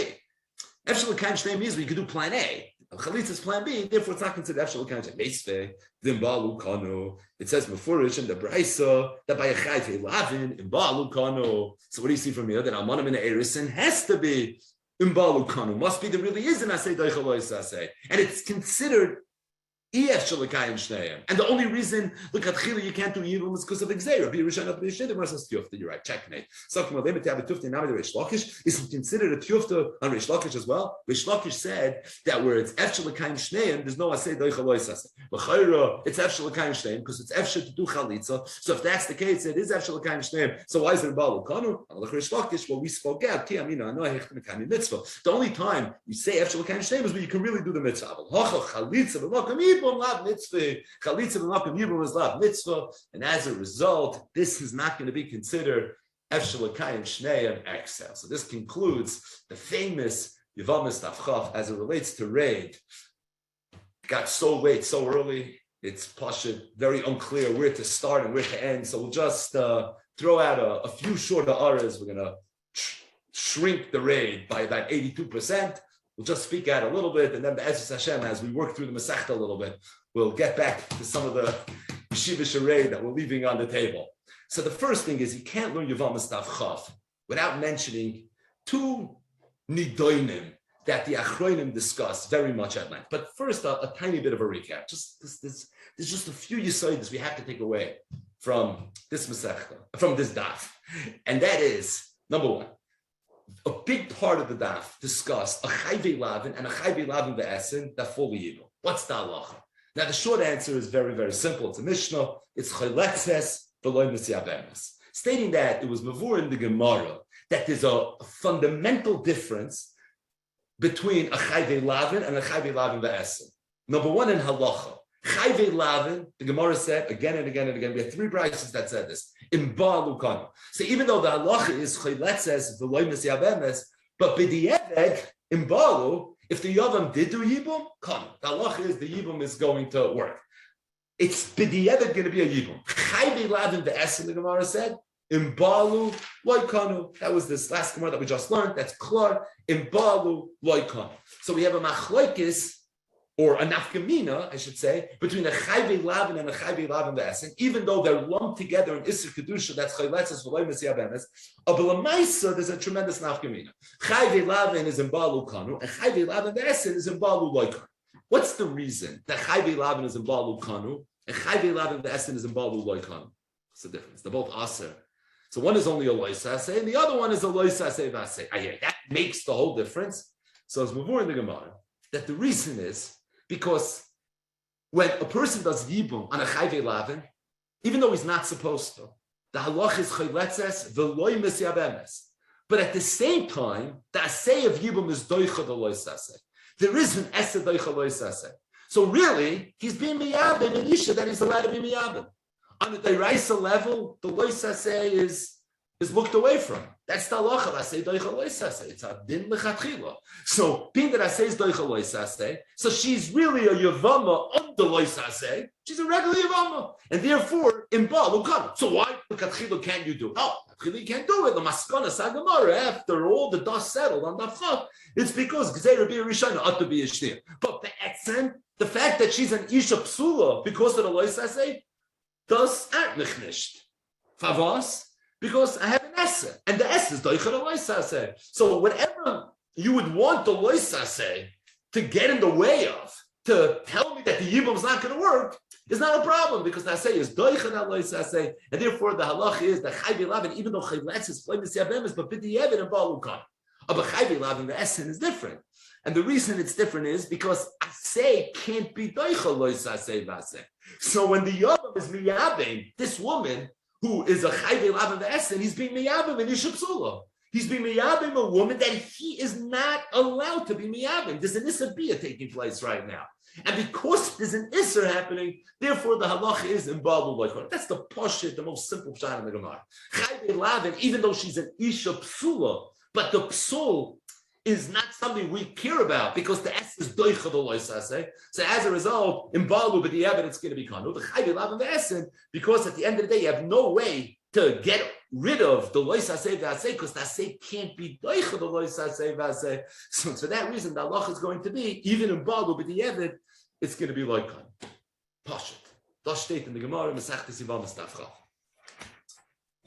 Efshe V'Chalitza means you can do Plan A. Chalitza is Plan B, therefore it's not considered Efshel L'Kanjay. Meisvei, Dimbalu Kanu. It says Mefurish in the Braisa that by a Chayvei Lavin, Imbalu Kanu. So what do you see from here? That Almanim in the Erison has to be Imbalu Kanu. Must be there really is an Asay Doicha Lo Yisasei. And it's considered Efshel L'Kayim Shneim. And the only reason L'Katchila you can't do Yevamos is because of Exera. Be Rishon of the Yishin, the Mersa Tufta. You're right, checkmate. So from a limit to have a Tufta now the Reish Lakish is considered a Tufta on Reish Lakish as well. Reish Lakish said that where it's Efshel L'Kayim Shneim, there's no Asay Doicha Lo Yisasei. L'Chayra, it's Efshel L'Kayim Shneim because it's Efshel to do Chalitza. So if that's the case, it is Efshel L'Kayim Shneim. So why is it Balu Kanu? Reish Lakish, well, we spoke out. Ki Amina, no Hechtem Mitzvah. The only time you say Efshel L'Kayim Shneim is when you can really do the mitzvah. Chalitza, V'Makam Yibum, Lav Mitzvah. Chalitza v'makam yibum is lav mitzvah, and as a result, this is not going to be considered efshel l'kayim shneim excel. So this concludes the famous Yevamos Tafchaf as it relates to Reid. Got so late, so early. It's pashut, very unclear where to start and where to end. So we'll just throw out a few shorter aras. We're going to shrink the Reid by about 82%. We'll just speak out a little bit, and then Be'ezus Hashem, as we work through the Masechta a little bit, we'll get back to some of the Yeshiva Sharei that we're leaving on the table. So the first thing is you can't learn Yevamos Tafchaf without mentioning two nidoinim that the Achronim discuss very much at length. But first, a tiny bit of a recap. There's just a few yisoides we have to take away from this Masechta, from this daf, and that is number one. A big part of the daf discussed a chayvei lavin and a chayvei lavin ve'esin that fall yibum. What's the halacha? Now the short answer is very, very simple. It's a Mishnah. It's chayletzes v'loy Yevamos, stating that it was mavur in the Gemara that there's a fundamental difference between a chayvei lavin and a chayvei lavin ve'esin. Number one in halacha. Chayvei lavin, the Gemara said again and again and again. We have three brises that said this. In Balu Kanu. So even though the halacha is chayletzes v'loy Yevamos, but b'di'eved in Balu, if the Yavam did do Yibum, Kanu. The halacha is the Yibum is going to work. It's b'di'eved going to be a Yibum. Chayvei lavin ve'esin, the Gemara said. In Balu loy Kanu. That was this last Gemara that we just learned. That's klar. In Balu loy Kanu. So we have a machlokes, or a nafkamina, I should say, between a chayvei lavin and a chayvei lavin ve'esin, even though they're lumped together in Isser Kedusha, that's chayletzes v'loy Yevamos, but l'maisa, there's a tremendous nafkamina. Chayvei lavin is in Balu Kanu, and chayvei lavin ve'esin is in Balu loy Kanu. What's the reason that chayvei lavin is in Balu Kanu, and chayvei lavin ve'esin is in Balu loy Kanu? What's the difference? They're both aser. So one is only a loy saseh, and the other one is a loy saseh v'aseh. That makes the whole difference. So it's mavur in the Gemara that the reason is because when a person does Yibum on a chayve lavin, even though he's not supposed to, the halach is chayletzes v'loy misyabemes. But at the same time, the asay of Yibum is doicha the loy saseh. There is an esed doicha loy saseh. So really, he's being miyabim in Isha that he's allowed to be miyabim. On the deraisa level, the loy saseh is looked away from. That's the halacha. I say doicha loy saseh. It's a din lechatchila. So being that I say is doicha loy saseh, so she's really a yevama on the loy saseh. She's a regular yevama, and therefore in baal ukana. So why lechatchila can't you do it? No, lechatchila you can't do it. The maskana sagamara after all the dust settled on the chaf. It's because gzeira be a rishayna ought to be a shnir. But the fact that she's an isha psula because of the loy saseh does aren't nichnisht. Favos. Because I have an esse, and the esse is doicha the loisaseh. So whatever you would want the loisaseh to get in the way of, to tell me that the yibum is not going to work, is not a problem, because the esse is doicha the loisaseh, and therefore the halach is that chayvi lavin, even though chayletz is flamis yabemis, but b'di yevin and balukan. But chayvi lavin, the esse is different. And the reason it's different is because aseh can't be doicha loisaseh vaseh. So when the yibum is miyabim, this woman, who is a chayve lav of Essen, he's being miyabim in Yishapsula. He's being miyabim a woman that he is not allowed to be miyabim. There's an Issa Bia taking place right now. And because there's an Issa happening, therefore the halach is in Baal Lakewood. That's the poshit, the most simple pshat in the Gemara. Chayve lav, even though she's an Isha Psula, but the Psul is not something we care about because the S is doicha the loisaseh. So as a result, in Balu, but the evidence is going to be kanu. The chayvi lav and the essen, because at the end of the day, you have no way to get rid of the loisaseh v'aseh because the aseh can't be doicha the loisaseh v'aseh. So for that reason, the halach is going to be, even in Balu, but the evidence, it's going to be like kan. Pashat. Das steht in the Gemara, Masechtes Yevamos daf chaf.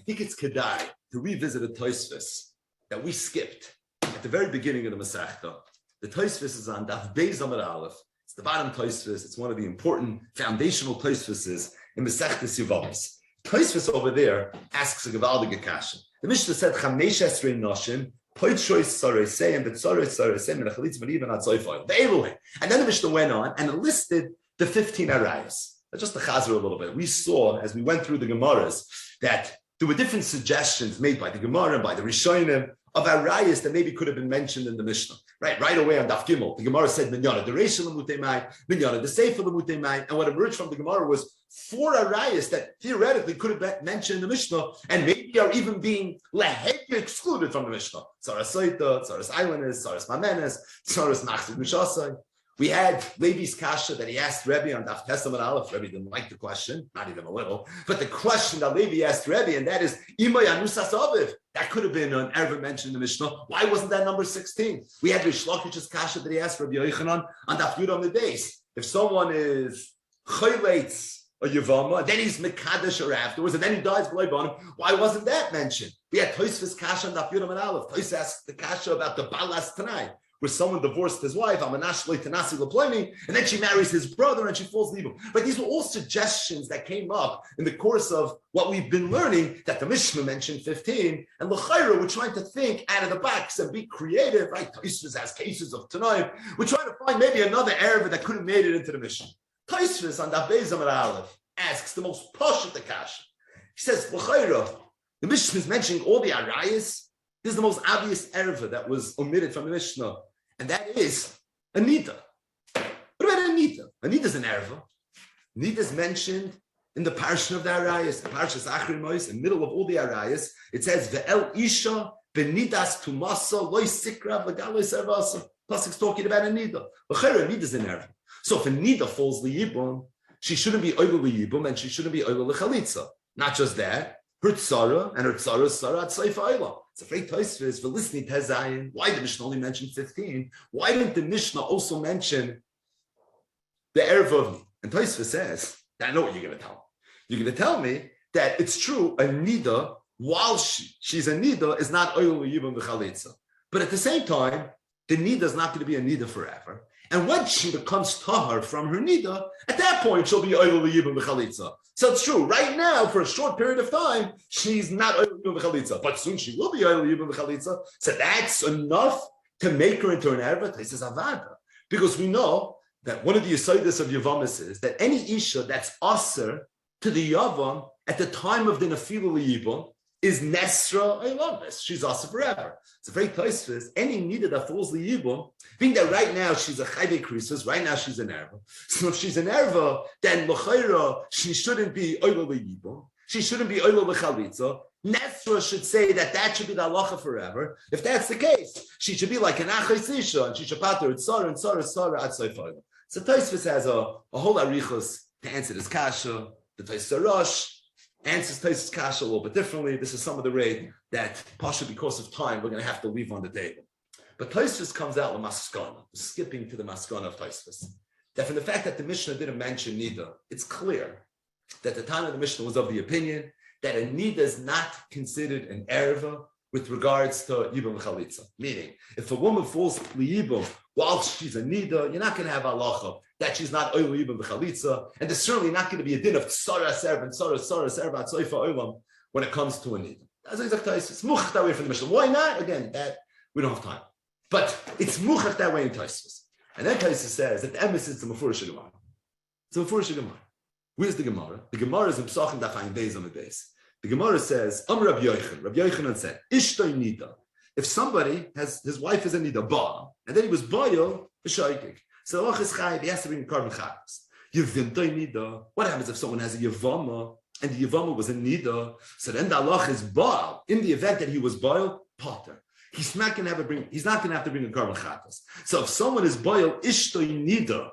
I think it's kedai to revisit a Tosfos that we skipped at the very beginning of the Masechta. The Tosfos is on Daf Beis Amud Aleph. It's the bottom Tosfos. It's one of the important foundational Tosfoses in Masechtes Yevamos. Tosfos over there asks a Gevaldige Kasha. The Mishnah said, Chamesh Esrei Noshim, Poitshois Sareisei, and Betzareis Sareisei, and Achalitz V'Nivan Atzoifoi. The Elohim. And then the Mishnah went on and listed the 15 arayas. Just to chazer a little bit. We saw, as we went through the Gemaras, that there were different suggestions made by the Gemara and by the Rishonim of arayas that maybe could have been mentioned in the Mishnah. Right away on Daf Gimel, the Gemara said, Minyana, the Reisha l'mutei mai, Minyana, the Seifa l'mutei mai, and what emerged from the Gemara was 4 arayas that theoretically could have been mentioned in the Mishnah, and maybe are even being excluded from the Mishnah. Tzaras Soita, Tzaras Eilenes, Tzaras Mamenes, Tzaras Machzid Mishasai. We had Levi's kasha that he asked Rebbe on Daf Amud Aleph. Rebbe didn't like the question, not even a little, but the question that Levi asked Rebbe, and that is, Imay Anusas Aviv. That could have been an ever mentioned in the Mishnah. Why wasn't that number 16? We had Rish Lakish's kasha that he asked Rabbi Yochanan on Daf Amud Beis. If someone is chayleitz a Yevamo, and then he's Mekadesh or afterwards, and then he dies below Bonim, why wasn't that mentioned? We had Tosfos kasha on Daf Amud Aleph. Tosfos asked the kasha about the Balas Tanai, where someone divorced his wife, and then she marries his brother and she falls in Yevum. But these were all suggestions that came up in the course of what we've been learning, that the Mishnah mentioned 15, and l'chayra, we're trying to think out of the box and be creative, right? Tosfos has cases of Tanoim. We're trying to find maybe another Arab that could have made it into the Mishnah. Tosfos on Daf Beis Amud Aleph asks the most posh of the kash. He says, l'chayra, the Mishnah is mentioning all the arayas. This is the most obvious erva that was omitted from the Mishnah, and that is Anita. What about Anita? Anita's an erva. Anita is mentioned in the parsha of the arayas, the parshas Achri Mois, in the middle of all the arayas. It says, Ve'el Isha benidas tumasa loy sikra v'galoy servasa. Pasuk's talking about Anita. Anita's an erva. So if Anita falls liyibum, she shouldn't be oivel liyibum, and she shouldn't be oivel lechalitza. Not just that, her tzara, and her tzara is tzara at Seif Eilah. It's a great Tosfos for listening to Zayin. Why did the Mishnah only mention 15? Why didn't the Mishnah also mention the Erev of me? And Tosfos says, I know what you're going to tell me. You're going to tell me that it's true, a Nida, while she's a Nida, is not Oyel Yibum V'chalitza. But at the same time, the Nida is not going to be a Nida forever. And when she becomes Tahar from her Nida, at that point, she'll be Oyel Yibum V'chalitza. So it's true. Right now, for a short period of time, she's not Oyel Yibum V'chalitza. But soon she will be Oyel Yibum V'chalitza. So that's enough to make her into an Erva. He says Avada. Because we know that one of the yesodis of Yevamos is that any isha that's aser to the yavam at the time of the nefilah liyibum is nesra eilamis. She's aser forever. It's a very close. Any nida that falls liyibum, being that right now she's a chayve krisus, right now she's an erva. So if she's an erva, then l'chayra she shouldn't be oila liyibum. She shouldn't be oila l'chalitza. Nesra should say that should be the halacha forever. If that's the case, she should be like an achos isha, and she should pater and tzara ad soifayim. So Tosfos has a whole arichos to answer this kasha. The Tosfos Rosh answers Tosfos kasha a little bit differently. This is some of the raid that, partially because of time, we're going to have to leave on the table. But Tosfos comes out with maskana, skipping to the maskana of Tosfos. That from the fact that the Mishnah didn't mention nida, it's clear that the time of the Mishnah was of the opinion that a nida is not considered an erva with regards to yibum chalitza. Meaning, if a woman falls liyibum while she's a nida, you're not going to have halacha that she's not oil yibum chalitza, and there's certainly not going to be a din of tzara serv and tzara serv at soifa olam when it comes to a nida. That's exactly it's muchach that way from the Mishnah. Why not? Again, that we don't have time, but it's muchach that way in Tosfos. And then Tosfos says that the emes is the mafurish gemara. It's a mafurish gemara. Where's the Gemara? The Gemara is in Psachim Daf Ayin Beis Amud Beis. The Gemara says, Rabbi Yochanan said, Ishtoi nida. If somebody his wife is a nida, ba, and then he was boil, b'shoigig. So Allah is chayv, he has to bring a carbon chatas. Yevimtoi nida. What happens if someone has a yevama, and the yevama was a nida? So then the Allah is ba. In the event that he was boil, potter. He's not going to have to bring a carbon chatas. So if someone is boil, Ishtoi nida,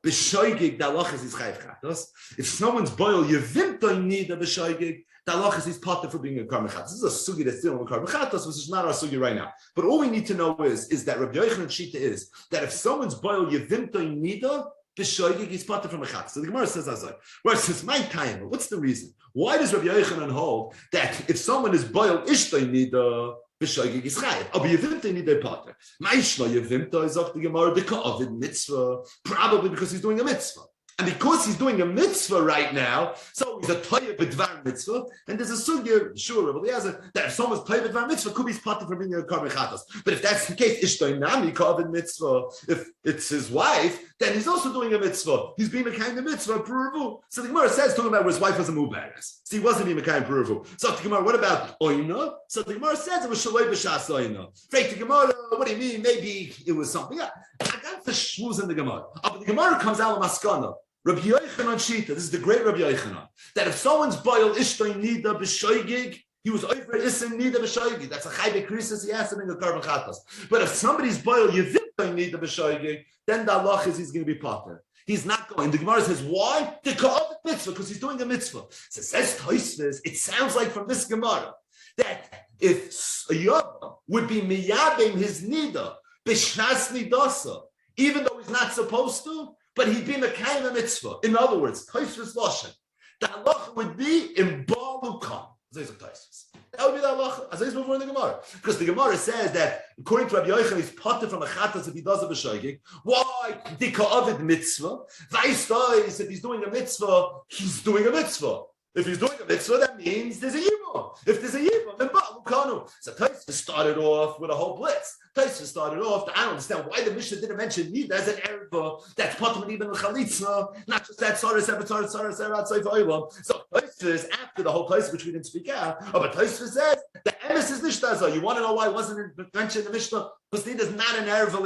b'shoigig, the Allah is chayv chatas. If someone's boil, yevimtoi nida, b'shoigig, the halachas is potter for being a carbon chatas. This is a sugi that's still on carbon chatas, which is not our sugi right now. But all we need to know is that Rabbi Yochanan shita is that if someone's boil yevimtoi nida b'shoigig, he's potter from a chatas. So the Gemara says azay. Well, since my time, what's the reason? Why does Rabbi Yochanan hold that if someone is boil ishtoi nida b'shoigig is chayiv? But yevimtoi nida potter. Ma'ishma yevimtoi is of the Gemara b'ka'avid mitzvah, probably because he's doing a mitzvah. And because he's doing a mitzvah right now, so he's a toya b'dvar mitzvah, and there's a sugya, sure, that if someone's toya b'dvar mitzvah, could be spotted from being a carbon chatas. But if that's the case, ishtoi nami carbon mitzvah, if it's his wife, then he's also doing a mitzvah. He's being a kind of mitzvah, peruvu. So the Gemara says, talking about where his wife was a Amud Beis. So he wasn't being a kind of peruvu. So the Gemara, what about oina? So the Gemara says it was shaloi b'shas oina. Fake the Gemara, what do you mean? Maybe it was something. Yeah, I got the shmuz in the Gemara. But the Gemara comes out of maskana. Rabbi Yochanan shita, this is the great Rabbi Yochanan, that if someone's boil ishtoi nida b'shoigig, he was over isin nida b'shoigig. That's a chayve krisis. He has to bring a carbon chatas. But if somebody's boil yevimtoi nida b'shoigig, then the halach is he's going to be potter. He's not going. The Gemara says why? The ka'av mitzvah, because he's doing a mitzvah. So it says Tosfos. It sounds like from this Gemara that if a yom would be miyabim his nida b'shnas nidasa, even though he's not supposed to. But he'd be mekayim a mitzvah. In other words, Tosfos loshen. The halacha would be in balukam. That would be the halacha. As I said before in the Gemara, because the Gemara says that according to Rabbi Yochanan, he's potter from a chatas if he does a b'shoigig. Why? Dika avid mitzvah. Vaistais, if he's doing a mitzvah, he's doing a mitzvah. If he's doing a mitzvah, that means there's a yibum. If there's a yibum, then balukanu. So Tosfos started off with a whole blitz. Tosfos started off. I don't understand why the Mishnah didn't mention nida as an erva that's potter even the chalitza, not just that tzara sefer outside oilam. So Tosfos after the whole place which we didn't speak out. But Tosfos says the emes is nishtaza. You want to know why it wasn't mentioned in the Mishnah? Because nida is not an erva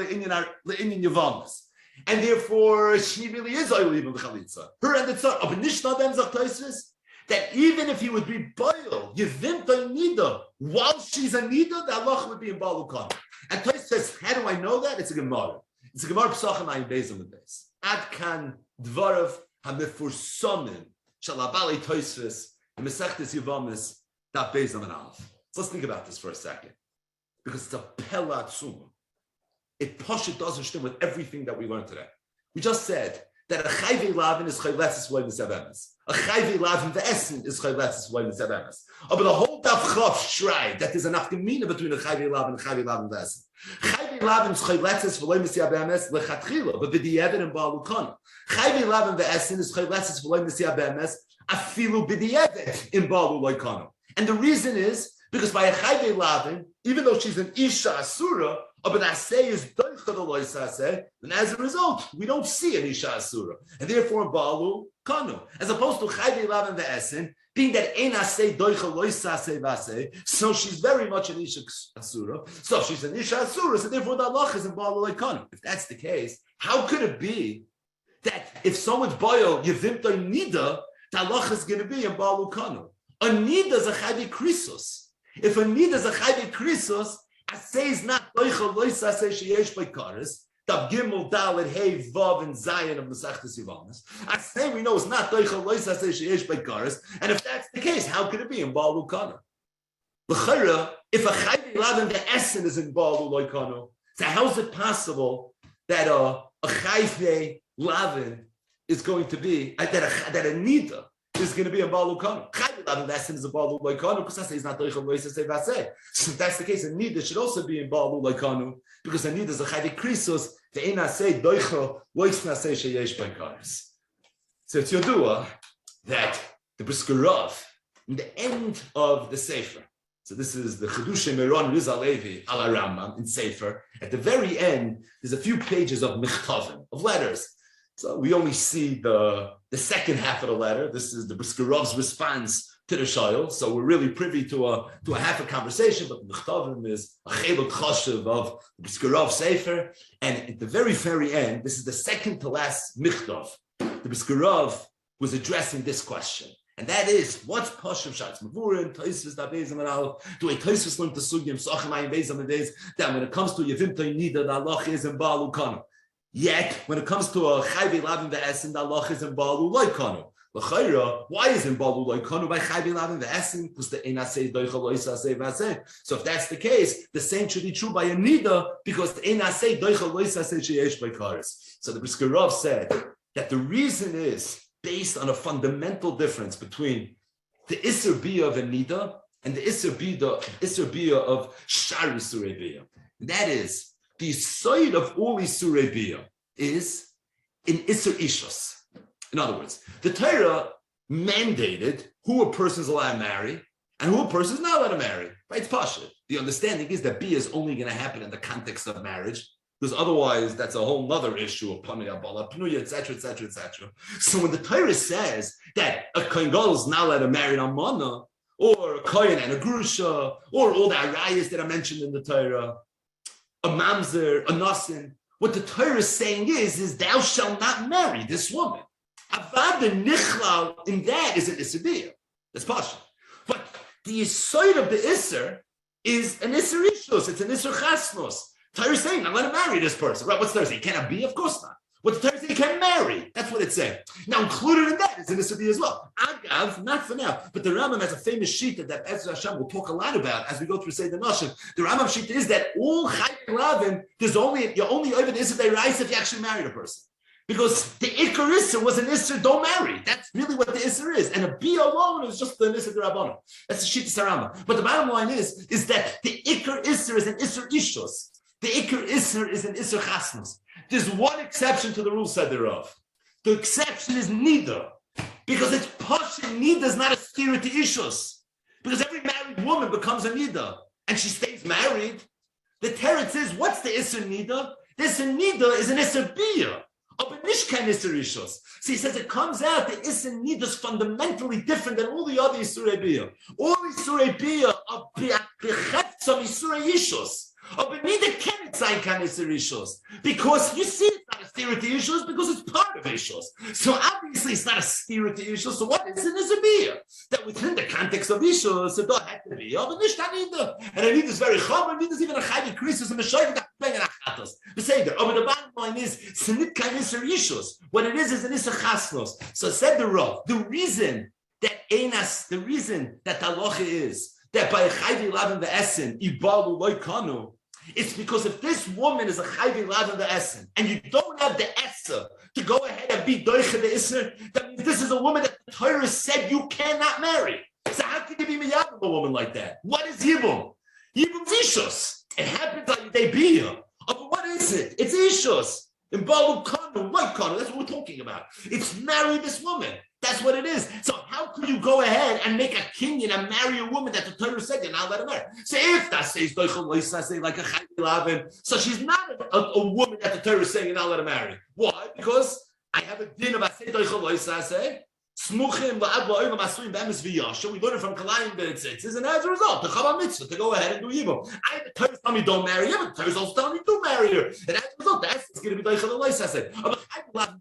le'inyan Yevamos. And therefore she really is oil even the chalitza. Her and the tzara. But nishta then zok Tosfos that even if he would be boil, yevimtoi nida, while she's a nida, the halach would be in balukon. And Tosfos says, how do I know that? It's a Gemara. It's a Gemara Psachim Ayin Beis Amud Beis. Ad kan dvarav hamefursamim shalabali Tosfos Mesechtes Yevamos daf Beis Amud Aleph. So let's think about this for a second, because it's a pella tzuma. It pashut doesn't stem with everything that we learned today. We just said that a chayve lavin is chayletzes v'loy Yevamos. A chayve lavin v'esin is chayletzes v'loy Yevamos. But the whole daf chav shrei that there's an afkamina between a chayve lavin and chayve lavin v'esin. Chayve lavin is chayletzes v'loy Yevamos lechatchila, but v'di'evet and ba'alukana. Chayve lavin v'esin is chayletzes v'loy Yevamos afilu b'di'evet in ba'alukana. And the reason is because by a chayve lavin, even though she's an isha asura, but aseh is doicha the lois aseh, then as a result, we don't see an isha asura. And therefore, in Balu, kanu. As opposed to chayvi lav and ve'esin, being that ein aseh doicha lois aseh v'aseh, so she's very much an isha asura. So she's an isha asura, so therefore the halach is in Balu like kanu. If that's the case, how could it be that if someone's boil yevimtoi nida, the halach is going to be in Balu kanu? A nida is a chayvi krisos. If a nida is a chayvi krisos, aseh is not doicha lois aseh sheyesh by kares. Tav Gimel Dalet Hey Vav and Zion of Masechtas Yevamos. Aseh we know is not doicha lois aseh sheyesh by kares. And if that's the case, how could it be in Baal Ukana? L'chayra, if a chayvi lav and the essen is in Baal Ukana, so how is it possible that a chayvi lavin is going to be that a nida is going to be a Baal Ukana? The Essen is a Baal Loikanu because I say it's not Doichel Lois say Vaseh. So if that's the case, a nida should also be in Baal Loikanu because a nida is a Chayvi Krisos. The Ein say Doichel Lois Naseh Sheyesh by Kares. So it's Yodua that the Briskerov in the end of the Sefer. So this is the Chedush Meron Rizal Levi al Rambam in Sefer. At the very end, there's a few pages of Michtavim, of letters. So we only see the second half of the letter. This is the Briskerov's response to the Shayil. So we're really privy to a half a conversation, but the Mechtavim is a Chelot Choshev of the Briskerov Sefer. And at the very, very end, this is the second to last Michtav. The Briskerov was addressing this question. And that is, what's Pashav Shatz Mavurim, Taisvis da Bezam and Al, do a Taisvis learn to Sugyim, Sachamay Bezam and Days, that when it comes to Yevimtoi Nida, the Allah is in Baal Ukana. Yet, when it comes to a Chayvi Lavin Ve'esin, the Allah is in Baal Uloikanu. L'chayra, why is in Baal Uloikanu by Chayvi Lavin Ve'esin? Because the Ein Aseh Doicha Lois Aseh V'aseh. So if that's the case, the same should be true by a Nida, because the Ein Aseh Doicha Lois Aseh Sheyesh by Kares. So the Briskerov said that the reason is based on a fundamental difference between the Isser Biyah of a Nida and the Isser Biyah of Shari Surei Biyah. That is, the side of all Isurei Biyah is in Isser Ishos. In other words, the Torah mandated who a person is allowed to marry and who a person is not allowed to marry. Right? It's Pasha. The understanding is that Biyah is only going to happen in the context of marriage, because otherwise that's a whole other issue of Pamya, Bala, Pnuya, etc., etc., etc. So when the Torah says that a Kohen Gadol is not allowed to marry an Almana, or a Kohen and a Grusha, or all the Arayas that are mentioned in the Torah, a mamzer, a nasin. What the Torah is saying is thou shalt not marry this woman. Avad the nichlal in that is an Isser Biyah. That's partial. But the side of the Isser is an Isser Ishus. It's an Isser Chasnos. Torah is saying, I'm going to marry this person. Right? What's Torah saying? Can I be? Of course not. What the Torah saying? You can marry. That's what it's saying. Now, included in that is an Isser Biyah as well. Agav, not for now, but the Rambam has a famous shita that Ezra Hashem will talk a lot about as we go through Seder Nashim. The Rambam shita is that all Chayim Lavin, you're only over the Isser Be'rais if you actually married a person. Because the Iker Isser was an Isser, don't marry. That's really what the Isser is. And a Biyah alone is just the Isser D'Rabbanan. That's the shita Sarama. But the bottom line is that the Iker Isser is an Isser Ishos. The Iker Isser is an Isser Chasnos. There's one exception to the rule said thereof. The exception is Nida. Because it's Pasha, Nida is not a steer to Ishus. Because every married woman becomes a Nida. And she stays married. The Teretz is, what's the Isser Nida? The Isser Nida is an Isser Biyah. But Nishkan Isser Ishus. So he says it comes out that Isser Nida is fundamentally different than all the other Isurei Biyah. All Isurei Biyah are B'chetzam Isurei Ishus. Because you see it's not a steer to issues because it's part of issues. So obviously it's not a steer to issues. So what is it? Is a beer that within the context of issues, so don't have to be. And I need this very chum. I need this even a chayvi krisis and a shayv that bang and achatos. But the bottom line is senit kind issues. What it is an isser chasnos. So said the Rav. The reason that the halacha is that by a chayvi lavin the essen ibalu loikanu. It's because if this woman is a chayvi lavin the essen and you don't have the esser to go ahead and be doicha the isser, that means this is a woman that the Torah said you cannot marry. So how can you be miyabim a woman like that? What is yibum? Yibum's ishus. It happens like they be here. Oh, but what is it? It's ishus. In balu kanu, white kanu. That's what we're talking about. It's marry this woman. That's what it is. So how could you go ahead and make a kinyan and marry a woman that the Torah said you're not let her marry? So if that says like a chayil, so she's not a woman that the Torah is saying you're not let her marry. Why? Because I have a din of asay doichel loisasay. Smuchim la'ab la'olam asuim b'emes v'yasha. We learn it from Kalayim B'etzitzis, and as a result, the Chava Mitzvah to go ahead and do Yevamos. I the Torah telling me don't marry her, but the Torah is also telling me do marry her. And as a result, that's going to be doichel loisasay.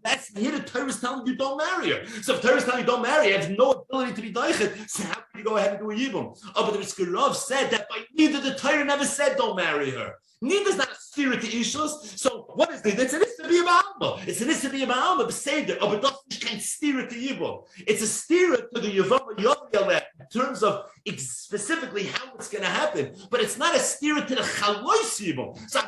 That's here the Torah is telling you don't marry her. So if the Torah is telling you don't marry her, you have no ability to be doichet. So how can you go ahead and do a Yevamos? But the Rizkerov said that by neither the Torah never said don't marry her. Neither is not a steer to issues. So what is it? It's an issa be a ba'alma. It's an issa be a ba'alma b'seder. But doesn't can't steer it to Yevamos. It's a steer to the Yevamos Yomi in terms of specifically how it's going to happen. But it's not a steer to the chalois Yevamos. So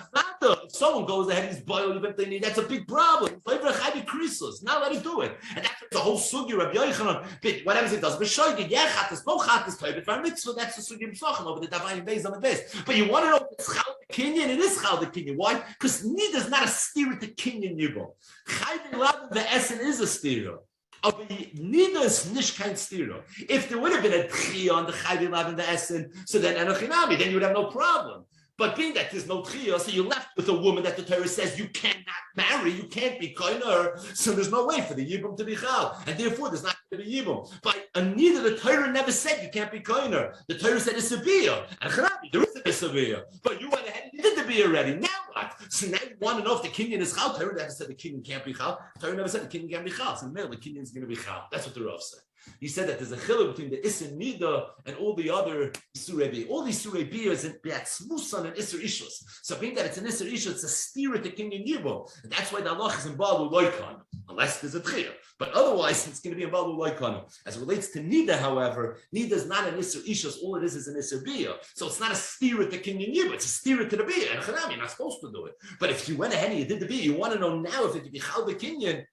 if someone goes ahead and he's boiled, that's a big problem. Now let it do it. And that's the whole sugi Rabbi Yochanan. What happens? It does b'shoigig. Yeah, chatas, no chatas, toibet for mitzvah. That's the sugi b'sochem over the davayim beis on the base. But you want to know if it's chal the kinyan? It is chal the kinyan. Why? Because neither is not a steer to kinyan yibum. Chayvin lav the essen is a steer. Neither is nishkain stira. If there would have been a tchiyah on the chayvin lav and the essen, so then enochinami, then you would have no problem. But being that there's no tchiyah, so you're left with a woman that the Torah says you cannot marry, you can't be koiner, so there's no way for the yibum to be chal, and therefore there's not going to be yibum. But neither the Torah never said you can't be koiner. The Torah said it's a biyah, and chanabi, there is a biyah. But you went ahead and you did the biyah already. Now what? So now you want to know if the kinyan is chal. Torah never said the kinyan can't be chal. Torah never said the kinyan can't be chal. So the kinyan is going to be chal. That's what the Rav said. He said that there's a chiluk between the Isser Nida and all the other Isurei Biyah. All these Isurei Biyah is in Be'atzmusan and Isser Ishus. So being that it's an Isser Ishus, it's a steer at the kinyan Yevamos. And that's why the halach is in Balu Loikon, unless there's a tchiyah. But otherwise, it's going to be in Balu Loikon. As it relates to Nida, however, Nida is not an Isser Ishus. All it is an Isser Biyah. So it's not a steer at the kinyan Yevamos. It's a steer to the Biyah. And Chanami, you're not supposed to do it. But if you went ahead and you did the Biyah, you want to know now if it could be Chal the kinyan.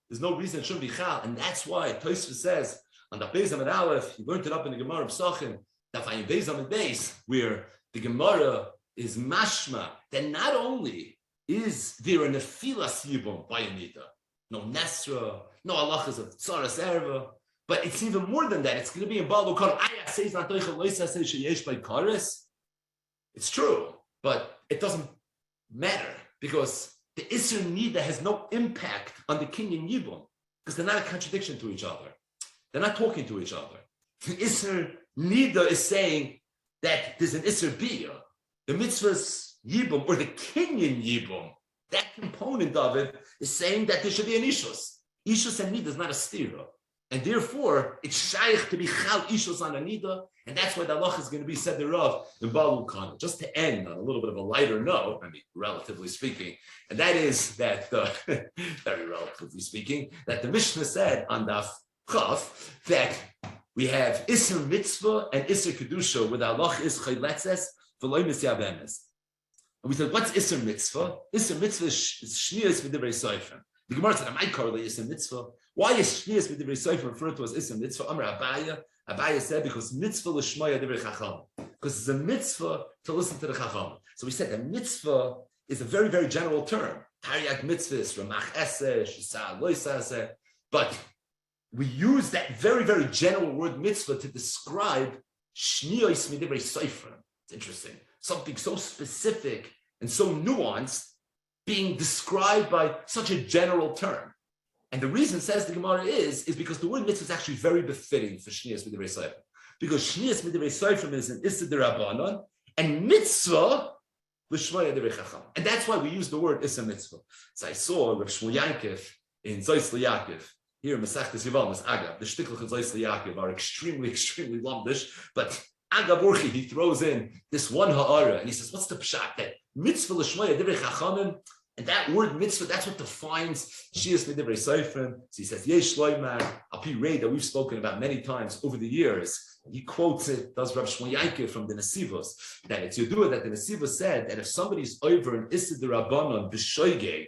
There's no reason it shouldn't be Chal. And that's why Tosfos says, on the Amud Aleph, you learned it up in the Gemara of Sachin, that Amud Beis, where the Gemara is mashma, that not only is there a nefilas yibum by Anita, no nesra, no halachas of tzaras erva, but it's even more than that. It's going to be in Baal Ukar. It's true, but it doesn't matter because the Isser Nida has no impact on the kinyan yibum because they're not a contradiction to each other. They're not talking to each other. The Isser Nida is saying that there's an Isser Biyah. The mitzvah's Yibum, or the kinyan Yibum, that component of it is saying that there should be an Ishus. Ishus and Nida is not a stira. And therefore, it's shaykh to be chal Ishus on a Nida, and that's why the halach is going to be said thereof in Baal Ukana. Just to end on a little bit of a lighter note, I mean, relatively speaking, and that is that, very relatively speaking, that the Mishnah said on Daf Chaf, that we have Isser Mitzvah and Isser Kedusha, where the halach is Chayletzes, V'loy Misyabemes. And we said, what's Isser Mitzvah? Isser Mitzvah is Shnias V'divrei Seifrim. The Gemara said, am I correlate Isser Mitzvah? Why is Shnias V'divrei Seifrim referred to as Isser Mitzvah? Amar Abaya said, because Mitzvah L'shmoya Divrei Chacham. Because it's a mitzvah to listen to the Chacham. So we said that mitzvah is a very, very general term. Tariyak mitzvahs, Ramach Eseh, Shisa Loisaseh. But we use that very, very general word mitzvah to describe Shnios Midivrei Seifrim. It's interesting. Something so specific and so nuanced being described by such a general term. And the reason, says the Gemara, is because the word mitzvah is actually very befitting for Shnios Midivrei Seifrim. Because Shnios Midivrei Seifrim is an Issa D'Rabbanan, and mitzvah L'shmoya Divrei Chacham. And that's why we use the word Issa Mitzvah. So I saw Rav Shmuel Yankiv in Zois L'Yaakov, here in Masechtas Yevamos, Agav, the shtiklach of Zois L'Yaakov are extremely, extremely lumdish, but Agav Urchi, he throws in this one ha'ara, and he says, what's the pshat? That mitzvah l'shmoya divrei chachamim, and that word mitzvah, that's what defines Shias Midivrei Seifrim. So he says, Yesh Loimar, Api Reid, that we've spoken about many times over the years. He quotes it, does Rav Shmuel Yankiv from the Nesivos, that it's Yodua that the Nesivos said that if somebody's over an Issa D'Rabbanan b'shoigeg,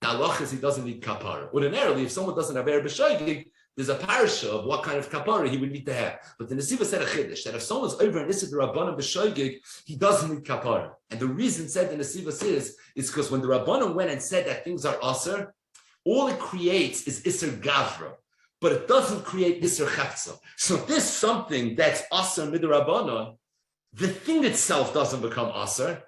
the halach is he doesn't need kapara. Ordinarily, if someone doesn't have b'shoigeg, there's a parsha of what kind of kapara he would need to have. But the Nesiva said a chiddush, that if someone's over an Issa D'Rabbanan b'shoigeg, he doesn't need kapara. And the reason said the Nesiva is because when the Rabbanan went and said that things are aser, all it creates is Isser Gavra. but it doesn't create Isser Chefza. So this something that's Aser Midrabanan, the thing itself doesn't become Aser.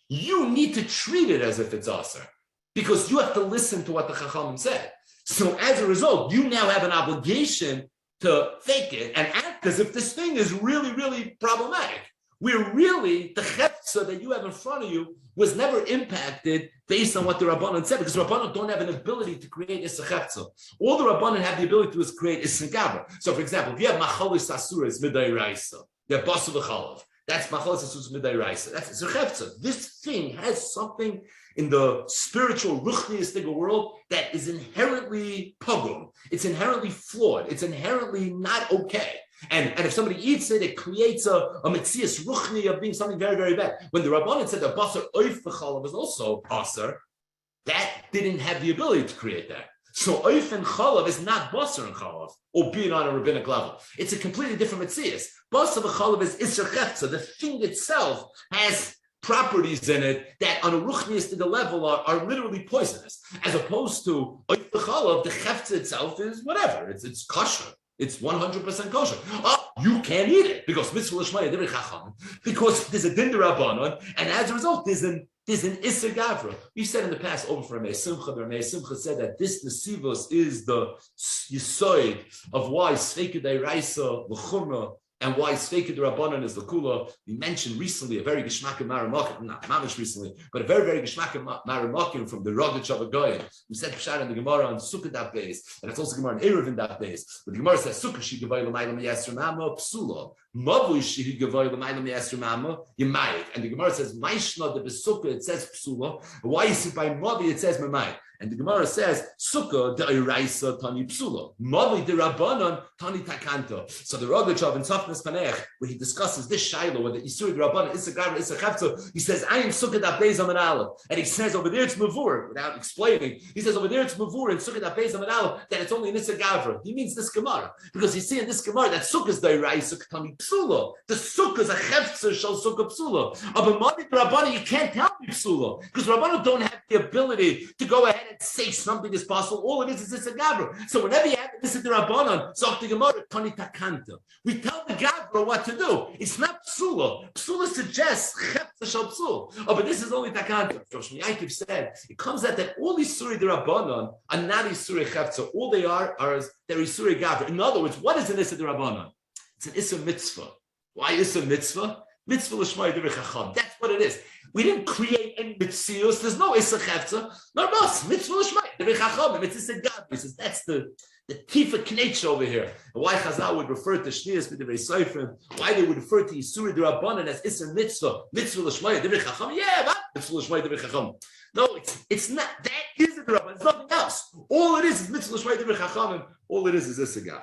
You need to treat it as if it's Aser, because you have to listen to what the Chachamim said. So as a result, you now have an obligation to fake it and act as if this thing is really, really problematic. Where really the chefza that you have in front of you was never impacted based on what the Rabbanan said, because Rabbanan don't have an ability to create Issa chefza. All the Rabbanan have the ability to do is create Issa gabra. So for example, if you have machalis asuras midai raisa, you have basu v'chalav. That's machalis asuras midai raisa. That's Issa chefza. This thing has something in the spiritual ruchniistic world that is inherently pogrom. It's inherently flawed. It's inherently not okay. And if somebody eats it, it creates a metzias ruchni of being something very, very bad. When the Rabbanan said that basar oif v'chalav is also basar, that didn't have the ability to create that. So oif and chalav is not basar and chalav, albeit on a rabbinic level. It's a completely different metzias. Basar v'chalav is isser chefza. The thing itself has properties in it that on a ruchniistic level are literally poisonous, as opposed to oif v'chalav, the chefza itself is whatever. It's kosher. It's 100% kosher. Oh, you can't eat it because mitzvah l'shmaya dibri chacham, because there's a din d'Rabbanan, and as a result, there's an isser gavra. We said in the past over for Ramei Simcha. The Ramei Simcha said that this nesivos is the yisoid of why sveika deiraisa l'chumra and why sveika d'Rabbanan is the kula. We mentioned recently a very geshmakim maramakim, not mamish recently, but a very, very geshmakim maramakim from the Rodich of a Goyen. We said Pshar in the Gemara on Sukkah Daf Beis, and it's also Gemara in Erev in Daf Beis. But the Gemara says Sukkah she gevay l'mayla miyasr mama psula, mavu she gevay l'mayla miyasr mama yemayit. And the Gemara says Maishna de besukkah it says psula. Why is it by mavi it says memayit? And the Gemara says, Sukkah de'iraisa tani psula, mavi de'Rabbanan tani takanto. So the Rogachov in Tzafnas Panech, where he discusses this shaila, whether Yisur Rabbanan, Issa Gavra, Issa Chavtza, he says, I am Sukkah Daf Amud Aleph. And he says over there it's Mavur, without explaining. He says over there it's Mavur in Sukkah Daf Amud Aleph, that it's only in Issa Gavra. He means this Gemara. Because you see in this Gemara that Sukkah's de'iraisa tani psula. The Sukkah's a Chavtza shall Sukkah psula. But mavi Rabbanan, you can't tell me psula. Because Rabbanan don't have the ability to go ahead and say something is possible. All it is a gavra. So whenever you have this is the Rabbanan, so the Gemara tani takanta. We tell the gavra what to do. It's not psula. Psula suggests chepta shal psul. Oh, but this is only takanta. Rosh Yaakov said it comes out that all these Suri the Rabbanan are not Isuri chepta. All they are they're Isuri gavra. In other words, what is an Isur the Rabbanan? It's an Isur mitzvah. Why Isur mitzvah? Mitzvah l'shmaya dibri chacham. That's what it is. We didn't create any mitzios. There's no Issa Chefza. No, mitzvah l'shmaya dibri chacham. It's Issa Gad. He says that's the tifa knetch over here. And why Chazal would refer to Shnias with the Dvei Seifrim, why they would refer to Yisuri D'Rabbanan as Issa mitzvah l'shmaya dibri chacham. Yeah, what? Mitzvah l'shmaya dibri chacham. No, it's not. That is the D'Rabbanan. It's nothing else. All it is mitzvah l'shmaya dibri chacham. All it is Issa Gad.